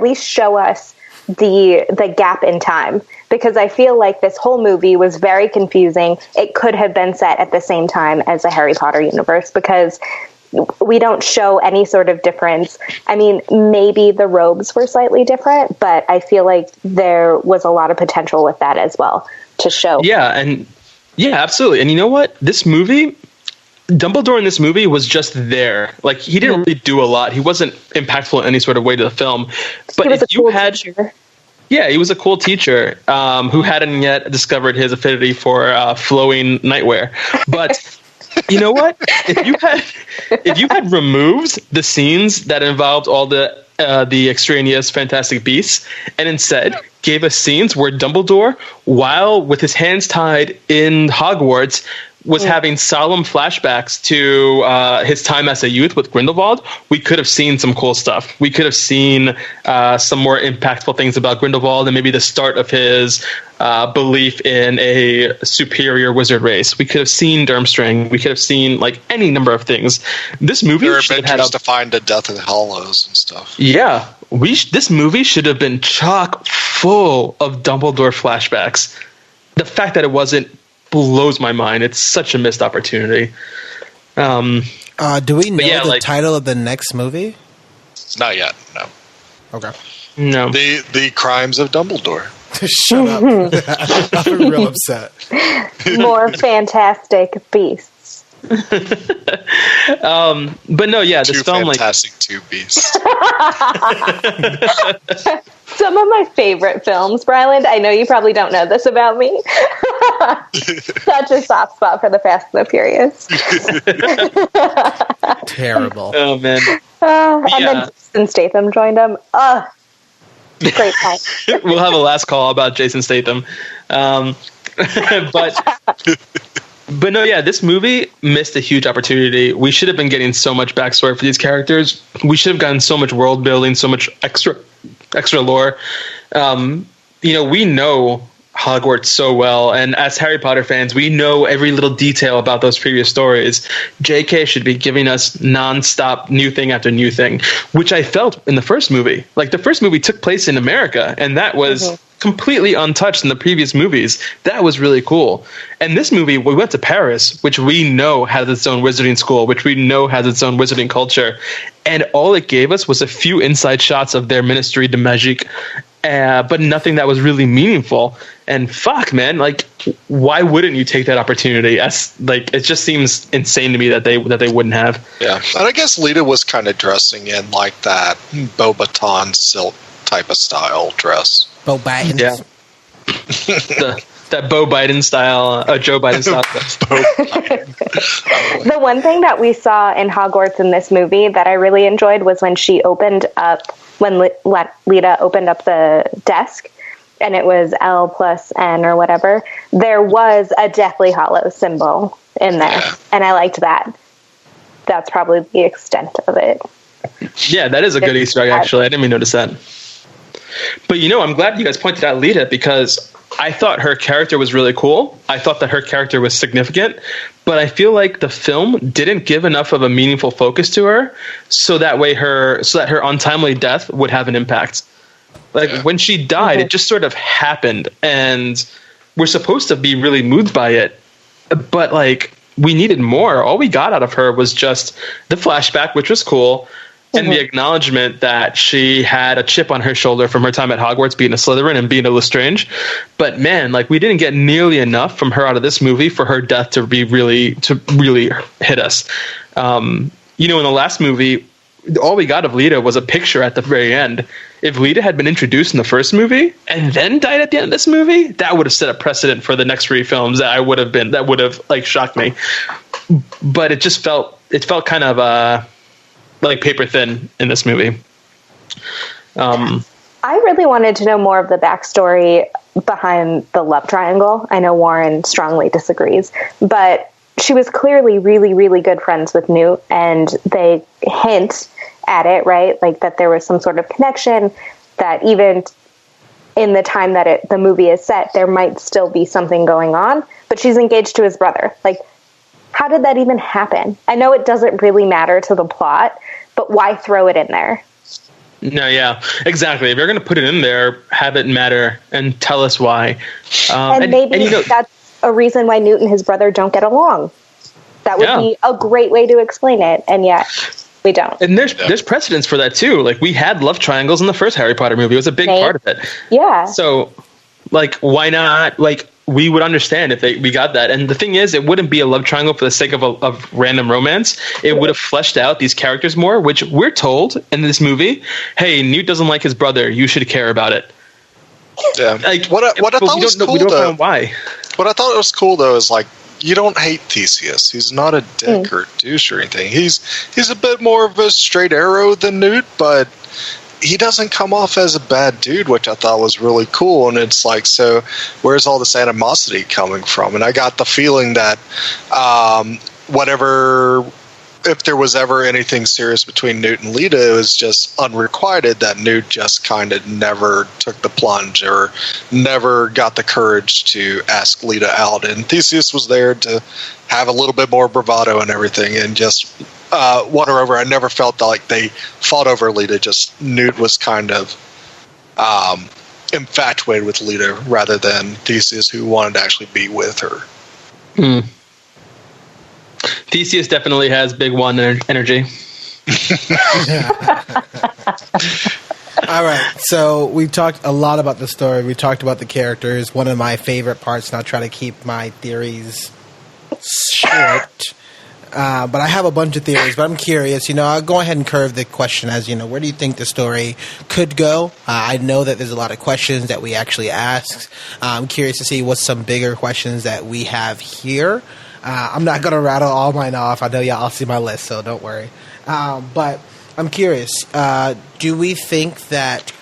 least show us the gap in time. Because I feel like this whole movie was very confusing. It could have been set at the same time as the Harry Potter universe because we don't show any sort of difference. I mean, maybe the robes were slightly different, but I feel like there was a lot of potential with that as well to show. Yeah, absolutely. And you know what? This movie, Dumbledore in this movie was just there. He didn't really do a lot. He wasn't impactful in any sort of way to the film. But if you had... Teacher. Yeah, he was a cool teacher who hadn't yet discovered his affinity for flowing nightwear. But you know what? If you had removed the scenes that involved all the extraneous Fantastic Beasts and instead gave us scenes where Dumbledore, while with his hands tied in Hogwarts, was having solemn flashbacks to his time as a youth with Grindelwald, we could have seen some cool stuff. We could have seen some more impactful things about Grindelwald and maybe the start of his belief in a superior wizard race. We could have seen Durmstrang. We could have seen any number of things. This movie should have had to find the Death of the Hallows and stuff. Yeah, this movie should have been chock full of Dumbledore flashbacks. The fact that it wasn't blows my mind. It's such a missed opportunity. Do we know the title of the next movie? Not yet, no. Okay. No. The Crimes of Dumbledore. Shut up. I'm real upset. More Fantastic Beasts. But no, yeah, this film, like, fantastic two beasts. Some of my favorite films, Bryland, I know you probably don't know this about me. Such a soft spot for the Fast and the Furious. Terrible. oh man, and then Jason Statham joined them. Great time. we'll have a last call about Jason Statham. But no, yeah, this movie missed a huge opportunity. We should have been getting so much backstory for these characters. We should have gotten so much world building, so much extra lore. We know Hogwarts so well, and as Harry Potter fans, we know every little detail about those previous stories. JK should be giving us nonstop new thing after new thing, which I felt in the first movie. Like, the first movie took place in America, and that was completely untouched in the previous movies. That was really cool. And this movie, we went to Paris, which we know has its own wizarding school, which we know has its own wizarding culture, and all it gave us was a few inside shots of their Ministry de Magique, but nothing that was really meaningful. And fuck, man, like, why wouldn't you take that opportunity? It just seems insane to me that they wouldn't have. Yeah, and I guess Lita was kind of dressing in like that Beaubaton silk type of style dress. Bo Biden. Yeah. That Bo Biden style, Joe Biden style. The one thing that we saw in Hogwarts in this movie that I really enjoyed was when Lita opened up the desk, and it was L plus N or whatever. There was a Deathly Hallows symbol in there, and I liked that. That's probably the extent of it. Yeah, that is a good Easter egg, actually. I didn't even notice that. But, I'm glad you guys pointed out Lita, because I thought her character was really cool. I thought that her character was significant, but I feel like the film didn't give enough of a meaningful focus to her, so that her untimely death would have an impact. Like, when she died, it just sort of happened, and we're supposed to be really moved by it, but, like, we needed more. All we got out of her was just the flashback, which was cool, and the acknowledgement that she had a chip on her shoulder from her time at Hogwarts, being a Slytherin and being a Lestrange. But man, like, we didn't get nearly enough from her out of this movie for her death to really hit us. In the last movie, all we got of Lita was a picture at the very end. If Lita had been introduced in the first movie and then died at the end of this movie, that would have set a precedent for the next 3 films. That would have like shocked me. But it just felt kind of like paper thin in this movie. I really wanted to know more of the backstory behind the love triangle. I know Warren strongly disagrees, but she was clearly really, really good friends with Newt, and they hint at it, right? Like, that there was some sort of connection, that even in the time that the movie is set, there might still be something going on, but she's engaged to his brother. Like, how did that even happen? I know it doesn't really matter to the plot, but why throw it in there? No, yeah, exactly. If you're going to put it in there, have it matter and tell us why. And maybe that's a reason why Newt and his brother don't get along. That would be a great way to explain it, and yet we don't. And there's precedence for that too. Like, we had love triangles in the first Harry Potter movie. It was a big part of it. Yeah. So, like, why not? Like, we would understand if we got that. And the thing is, it wouldn't be a love triangle for the sake of random romance. It would have fleshed out these characters more, which we're told in this movie, hey, Newt doesn't like his brother. You should care about it. Yeah. Like, what I thought was cool, we don't though, know why. What I thought was cool, though, is, like, you don't hate Theseus. He's not a dick or douche or anything. He's a bit more of a straight arrow than Newt, but he doesn't come off as a bad dude, which I thought was really cool. And it's like, so where's all this animosity coming from? And I got the feeling that if there was ever anything serious between Newt and Lita, it was just unrequited, that Newt just kind of never took the plunge or never got the courage to ask Lita out. And Theseus was there to have a little bit more bravado and everything, and just won her over. I never felt like they fought over Lita. Just Newt was kind of infatuated with Lita rather than Theseus, who wanted to actually be with her. Theseus definitely has big one energy. All right, so we've talked a lot about the story. We talked about the characters. One of my favorite parts, and I'll try to keep my theories short. but I have a bunch of theories. But I'm curious. I'll go ahead and curve the question as where do you think the story could go? I know that there's a lot of questions that we actually ask. I'm curious to see what's some bigger questions that we have here. I'm not going to rattle all mine off. I know y'all all see my list, so don't worry. But I'm curious. Do we think that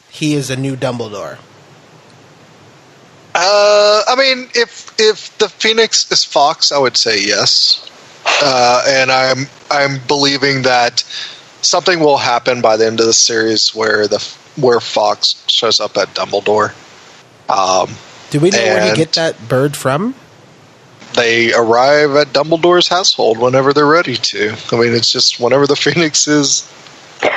he is a new Dumbledore? I mean, if the Phoenix is Fox, I would say yes, and I'm believing that something will happen by the end of the series where Fox shows up at Dumbledore. Do we know where he get that bird from? They arrive at Dumbledore's household whenever they're ready to. I mean, it's just whenever the Phoenix is.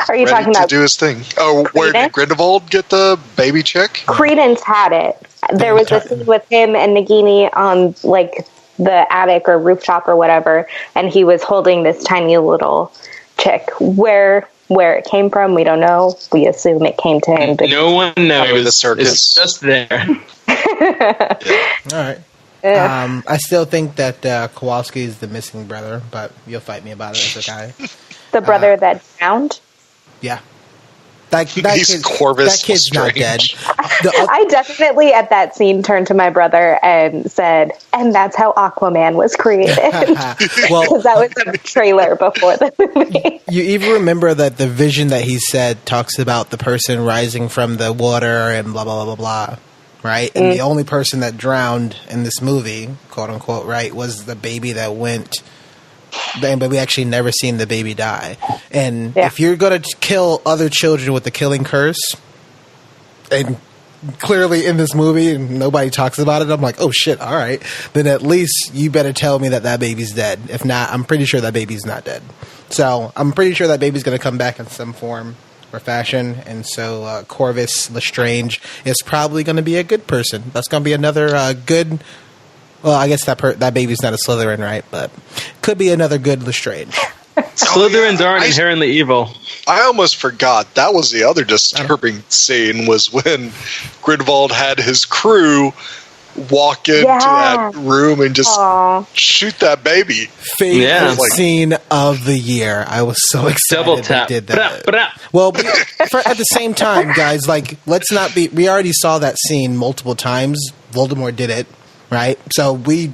Are you talking about to do his thing? Oh, where did Grindelwald get the baby chick? Credence had it. There was a scene with him and Nagini on like the attic or rooftop or whatever, and he was holding this tiny little chick. Where it came from, we don't know. We assume it came to him. No one knows. Maybe the circus. It's just there. All right. I still think that Kowalski is the missing brother, but you'll fight me about it. It's okay. The brother that drowned? Yeah. Corvus that kid's not dead. I definitely, at that scene, turned to my brother and said, and that's how Aquaman was created. Because that was a trailer before the movie. You even remember that the vision that he said talks about the person rising from the water and blah, blah, blah, blah, blah. Right? And the only person that drowned in this movie, quote unquote, right, was the baby that went. But we actually never seen the baby die. And if you're going to kill other children with the killing curse, and clearly in this movie and nobody talks about it, I'm like, oh shit, all right. Then at least you better tell me that baby's dead. If not, I'm pretty sure that baby's not dead. So I'm pretty sure that baby's going to come back in some form or fashion. And so Corvus Lestrange is probably going to be a good person. That's going to be another good... Well, I guess that baby's not a Slytherin, right? But could be another good Lestrange. Slytherins aren't inherently evil. I almost forgot. That was the other disturbing scene, was when Grindelwald had his crew walk into that room and just shoot that baby. Favorite scene of the year. I was so excited Double tap. They did that. Well, at the same time, guys, like, let's not be... We already saw that scene multiple times. Voldemort did it. Right, so we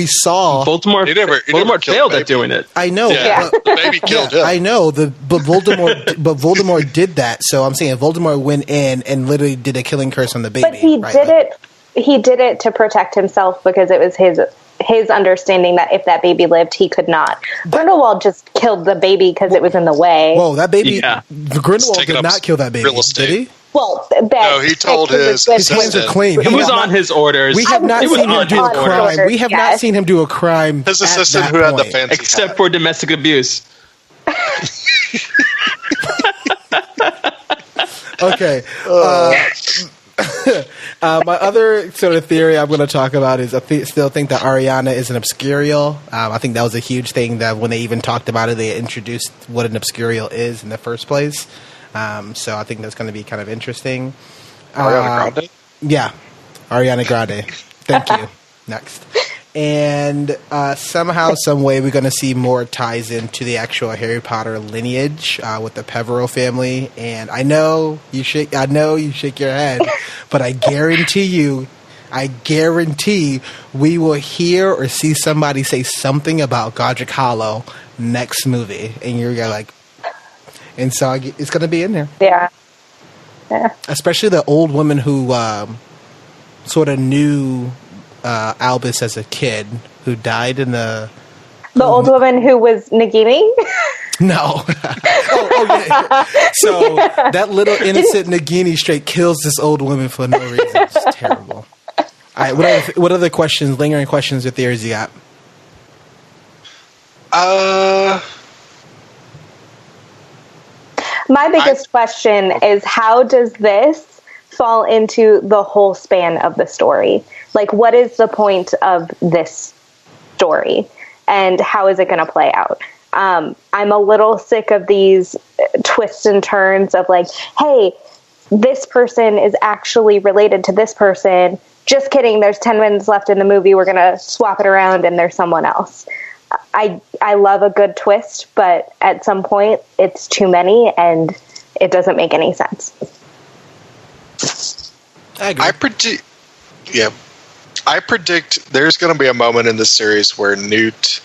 saw Voldemort failed at doing it. I know, the baby killed him. I know but Voldemort did that. So I'm saying Voldemort went in and literally did a killing curse on the baby. But he did it. He did it to protect himself because it was his understanding that if that baby lived, he could not. Grindelwald just killed the baby because it was in the way. Whoa, that baby! Grindelwald did not kill that baby. Did he? Well, no, he told his hands are clean. It was on his orders. We have not seen him do a crime. We have not seen him do a crime. His assistant who had the fancy except for domestic abuse. Okay. My other sort of theory I'm going to talk about is I still think that Ariana is an Obscurial. I think that was a huge thing that when they even talked about it, they introduced what an Obscurial is in the first place. So I think that's going to be kind of interesting. Ariana Grande? Yeah. Ariana Grande. Thank you. Next. And somehow, some way, we're going to see more ties into the actual Harry Potter lineage with the Peverell family. And I know you shake your head, but I guarantee we will hear or see somebody say something about Godric Hollow next movie, and you're like, and so it's going to be in there. Yeah. Especially the old woman who sort of knew Albus as a kid, who died in the old woman who was Nagini? No. Yeah. So that little innocent Nagini straight kills this old woman for no reason. It's terrible. All right, what other questions, lingering questions or theories you got? My biggest question is, how does this fall into the whole span of the story? Like, what is the point of this story? And how is it going to play out? I'm a little sick of these twists and turns of like, hey, this person is actually related to this person. Just kidding. There's 10 minutes left in the movie. We're going to swap it around and there's someone else. I love a good twist, but at some point it's too many and it doesn't make any sense. I agree. I predict there's going to be a moment in this series where Newt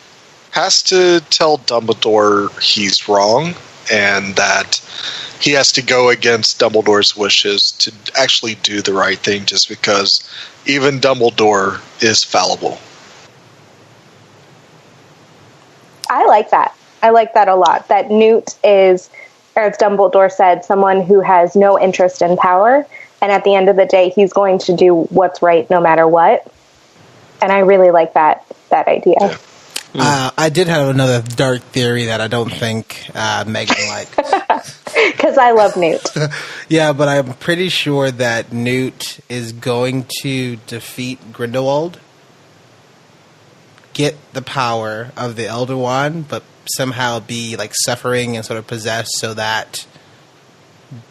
has to tell Dumbledore he's wrong and that he has to go against Dumbledore's wishes to actually do the right thing just because even Dumbledore is fallible. I like that. I like that a lot. That Newt is, as Dumbledore said, someone who has no interest in power. And at the end of the day, he's going to do what's right no matter what. And I really like that idea. Yeah. I did have another dark theory that I don't think Meeeaghan liked. Because I love Newt. Yeah, but I'm pretty sure that Newt is going to defeat Grindelwald, get the power of the Elder Wand, but somehow be like suffering and sort of possessed so that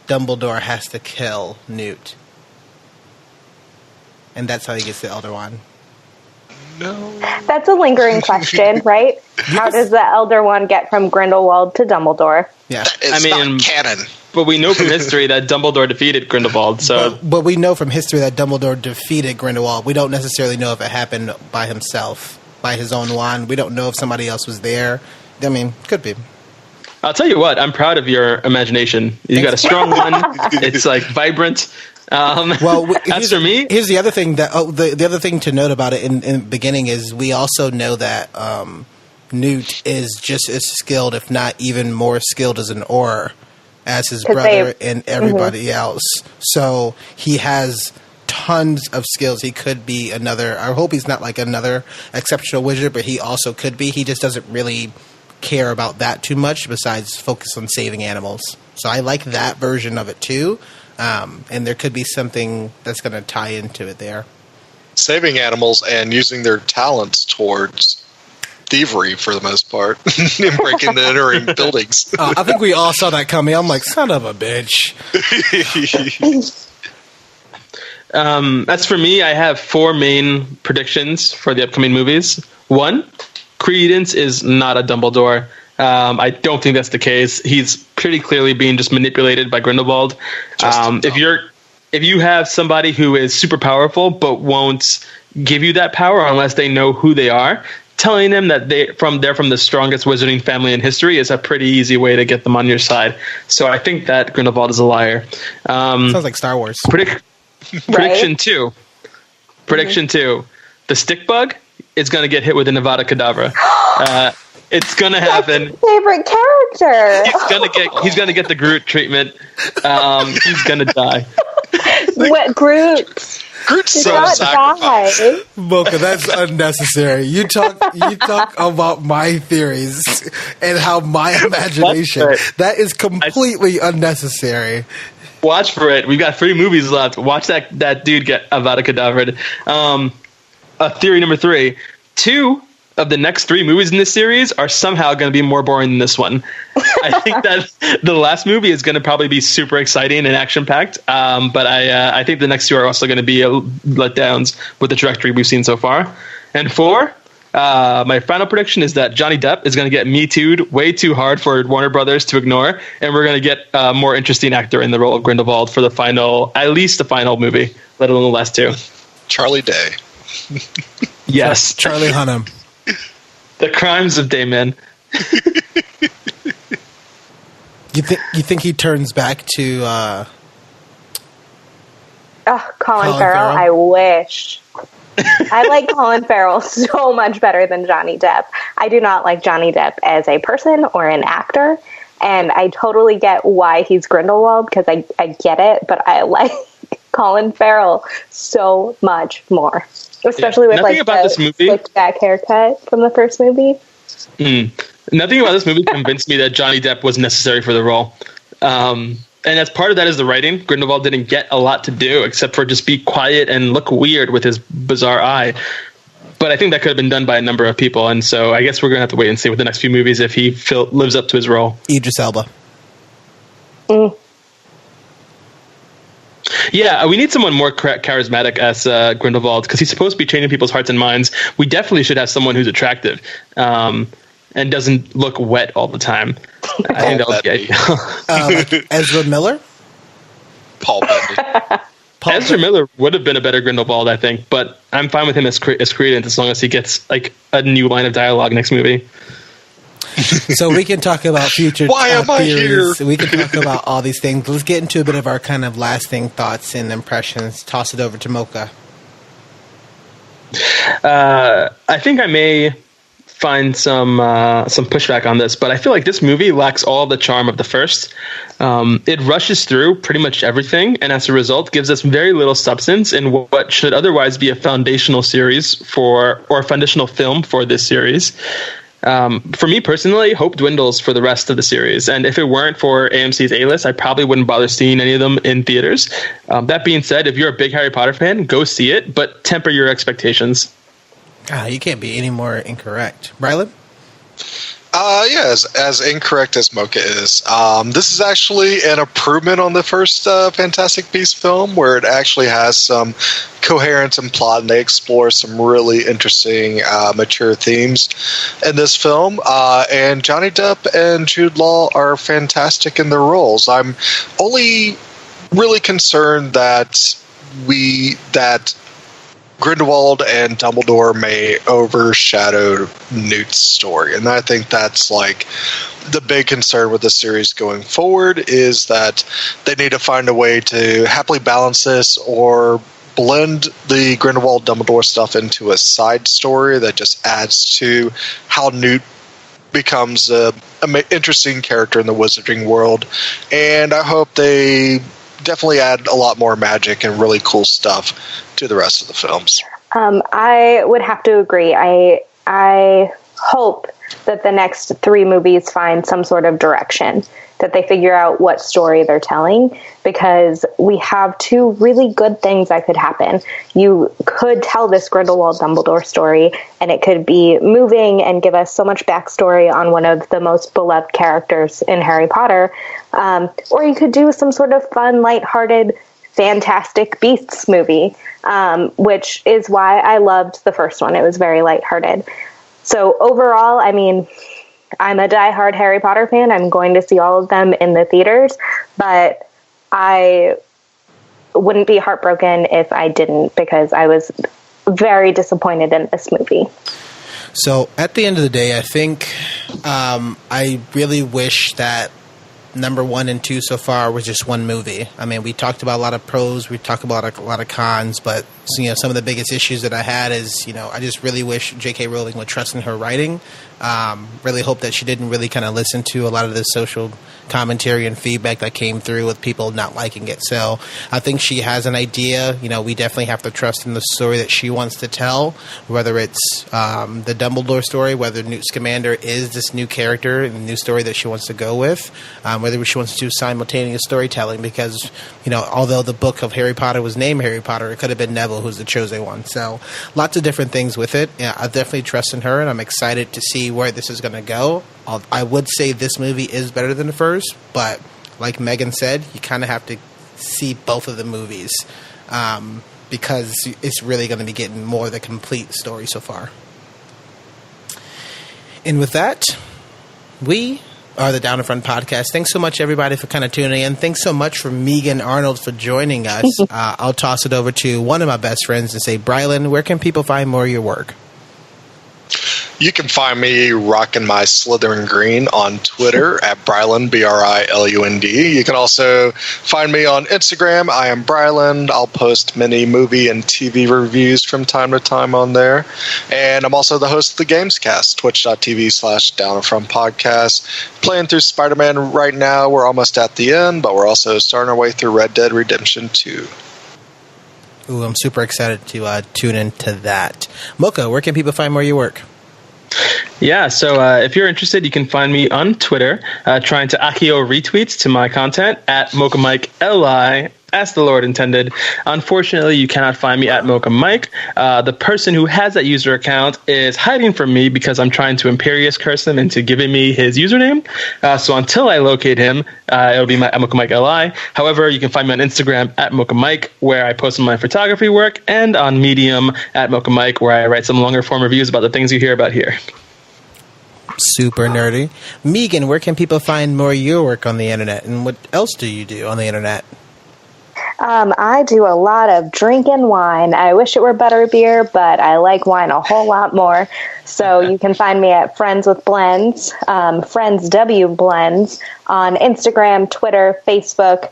Dumbledore has to kill Newt. And that's how he gets the Elder Wand. No. That's a lingering question, right? How does the Elder Wand get from Grindelwald to Dumbledore? Yeah. It's not canon. But we know from history that Dumbledore defeated Grindelwald, so... But we know from history that Dumbledore defeated Grindelwald. We don't necessarily know if it happened by himself, by his own wand. We don't know if somebody else was there. I mean, could be. I'll tell you what, I'm proud of your imagination. You got a strong one. It's like vibrant. Well, as for me, here's the other thing that the other thing to note about it in the beginning is we also know that Newt is just as skilled, if not even more skilled, as an Auror as his brother and everybody else. So he has tons of skills. He could be another. I hope he's not like another exceptional wizard, but he also could be. He just doesn't really care about that too much besides focus on saving animals. So I like that version of it too. And there could be something that's going to tie into it there. Saving animals and using their talents towards thievery for the most part. And breaking and entering buildings. I think we all saw that coming. I'm like, son of a bitch. As for me, I have 4 main predictions for the upcoming movies. 1, Credence is not a Dumbledore. I don't think that's the case. He's pretty clearly being just manipulated by Grindelwald. If you have somebody who is super powerful but won't give you that power unless they know who they are, telling them that they're from the strongest wizarding family in history is a pretty easy way to get them on your side. So I think that Grindelwald is a liar. Sounds like Star Wars. Prediction 2. Prediction 2. The stick bug is going to get hit with an Avada Kedavra. It's gonna happen. Favorite character. He's gonna get the Groot treatment. He's gonna die. What Groot? Groot's Did not die. Mocha, that's unnecessary. You talk about my theories and how my imagination. That is completely unnecessary. Watch for it. We've got 3 movies left. Watch that dude get Avada Kedavra. Theory number 3. 2 of the next 3 movies in this series are somehow going to be more boring than this one. I think that the last movie is going to probably be super exciting and action-packed, but I think the next 2 are also going to be letdowns with the trajectory we've seen so far. And 4, my final prediction is that Johnny Depp is going to get Me Too'd way too hard for Warner Brothers to ignore, and we're going to get a more interesting actor in the role of Grindelwald for at least the final movie, let alone the last 2. Charlie Day. Yes. Charlie Hunnam. The Crimes of Damon. You think he turns back to Colin Farrell? I wish. I like Colin Farrell so much better than Johnny Depp. I do not like Johnny Depp as a person or an actor, and I totally get why he's Grindelwald because I get it, but I like Colin Farrell so much more. Especially with like the slicked back haircut from the first movie. Nothing about this movie convinced me that Johnny Depp was necessary for the role. And as part of that is the writing. Grindelwald didn't get a lot to do except for just be quiet and look weird with his bizarre eye. But I think that could have been done by a number of people. And so I guess we're going to have to wait and see with the next few movies if he lives up to his role. Idris Elba. Yeah, we need someone more charismatic as Grindelwald, because he's supposed to be changing people's hearts and minds. We definitely should have someone who's attractive and doesn't look wet all the time. I think that would be ideal. Ezra Miller? Paul Bettany. Ezra Miller would have been a better Grindelwald, I think, but I'm fine with him as Credence as long as he gets like a new line of dialogue next movie. So we can talk about future Why am I theories. here? We can talk about all these things. Let's get into a bit of our kind of lasting thoughts and impressions. Toss it over to Mocha. I think I may find some pushback on this, but I feel like this movie lacks all the charm of the first. It rushes through pretty much everything, and as a result, gives us very little substance in what should otherwise be a foundational series or a foundational film for this series. For me personally, hope dwindles for the rest of the series, and if it weren't for AMC's A-list, I probably wouldn't bother seeing any of them in theaters. That being said, if you're a big Harry Potter fan, go see it, but temper your expectations. You can't be any more incorrect. Rylan? Yeah, as incorrect as Mocha is. This is actually an improvement on the first Fantastic Beasts film, where it actually has some coherence and plot, and they explore some really interesting, mature themes in this film. And Johnny Depp and Jude Law are fantastic in their roles. I'm only really concerned that Grindelwald and Dumbledore may overshadow Newt's story. And I think that's like the big concern with the series going forward, is that they need to find a way to happily balance this or blend the Grindelwald-Dumbledore stuff into a side story that just adds to how Newt becomes an interesting character in the wizarding world. And I hope they definitely add a lot more magic and really cool stuff to the rest of the films. I would have to agree. I hope that the next 3 movies find some sort of direction, that they figure out what story they're telling, because we have 2 really good things that could happen. You could tell this Grindelwald Dumbledore story, and it could be moving and give us so much backstory on one of the most beloved characters in Harry Potter, or you could do some sort of fun, lighthearted, Fantastic Beasts movie, which is why I loved the first one. It was very lighthearted. So overall, I mean, I'm a diehard Harry Potter fan. I'm going to see all of them in the theaters, but I wouldn't be heartbroken if I didn't, because I was very disappointed in this movie. So at the end of the day, I think I really wish that number 1 and 2 so far was just one movie. I mean, we talked about a lot of pros, we talked about a lot of cons, but some of the biggest issues that I had is, I just really wish J.K. Rowling would trust in her writing. Really hope that she didn't really kind of listen to a lot of the social commentary and feedback that came through with people not liking it. So I think she has an idea. We definitely have to trust in the story that she wants to tell, whether it's the Dumbledore story, whether Newt Scamander is this new character and the new story that she wants to go with, whether she wants to do simultaneous storytelling, because, although the book of Harry Potter was named Harry Potter, it could have been Neville who's the chosen one. So lots of different things with it. Yeah, I definitely trust in her, and I'm excited to see where this is going to go. I would say this movie is better than the first, but like Meeeaghan said, you kind of have to see both of the movies because it's really going to be getting more of the complete story so far. And with that, we are the Down in Front podcast. Thanks so much, everybody, for kind of tuning in. Thanks so much for Meeeaghan Arnold for joining us. I'll toss it over to one of my best friends and say, Brylan, where can people find more of your work? You can find me rocking my Slytherin green on Twitter at Brylan, Brilund. You can also find me on Instagram. I am Brylan. I'll post many movie and TV reviews from time to time on there. And I'm also the host of the Gamescast, twitch.tv/DownInFront Playing through Spider-Man right now. We're almost at the end, but we're also starting our way through Red Dead Redemption 2. Ooh, I'm super excited to tune into that. Mocha, where can people find more of your work? Yeah, so if you're interested, you can find me on Twitter trying to Akio retweets to my content at MochaMike, as the Lord intended. Unfortunately, you cannot find me at Mocha Mike. The person who has that user account is hiding from me because I'm trying to Imperious curse him into giving me his username. So until I locate him, it'll be my Mocha Mike LI. However, you can find me on Instagram at Mocha Mike, where I post my photography work, and on Medium at Mocha Mike, where I write some longer form reviews about the things you hear about here. Super nerdy. Meeeaghan, where can people find more of your work on the internet, and what else do you do on the internet? I do a lot of drinking wine. I wish it were butterbeer, but I like wine a whole lot more. So you can find me at Friends with Blends, Friends W Blends on Instagram, Twitter, Facebook,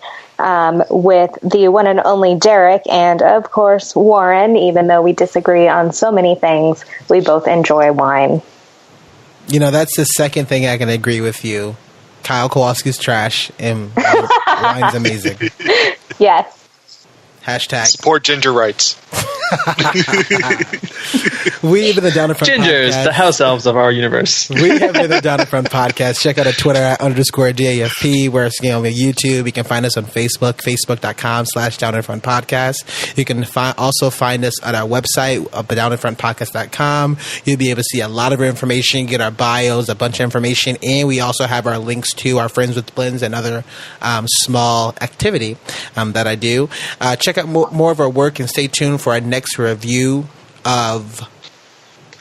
with the one and only Derek, and of course Warren. Even though we disagree on so many things, we both enjoy wine. You know, that's the second thing I can agree with you. Kyle Kowalski's trash, and wine's amazing. Yes. Hashtag support ginger rights. We have been the Down in Front Gingers, podcast. the house elves of our universe. We have been the Down in Front podcast. Check out our Twitter at _DAFP. We're on YouTube. You can find us on Facebook, facebook.com/Down in Front podcast. You can also find us at our website, downinfrontpodcast.com. You'll be able to see a lot of our information, get our bios, a bunch of information, and we also have our links to our Friends with Blends and other small activity that I do. Check out more of our work and stay tuned for our next review of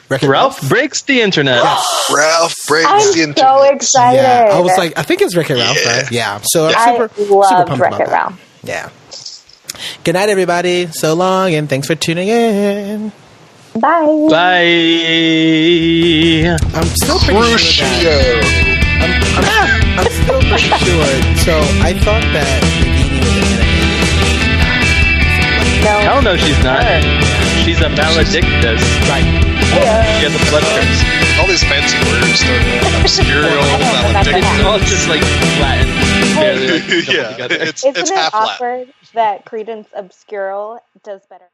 Wreck-It Ralph breaks the internet. Yes. Ralph breaks I'm the internet. so excited. Yeah, I was like, I think it's Wreck-It Ralph, right? Yeah. So I'm super love pumped Wreck-It about that. Ralph. Yeah. Good night, everybody. So long, and thanks for tuning in. Bye. Bye. I'm still pretty sure that. I'm still pretty sure. So I thought that Nagini was an enemy. No. Hell no, she's not. She's a maledictus. Right. She has a blood curse. All these fancy words, obscurial, It's all just like Latin. Barely like yeah, together. it's Isn't it half Latin. awkward that Credence Obscurable does better?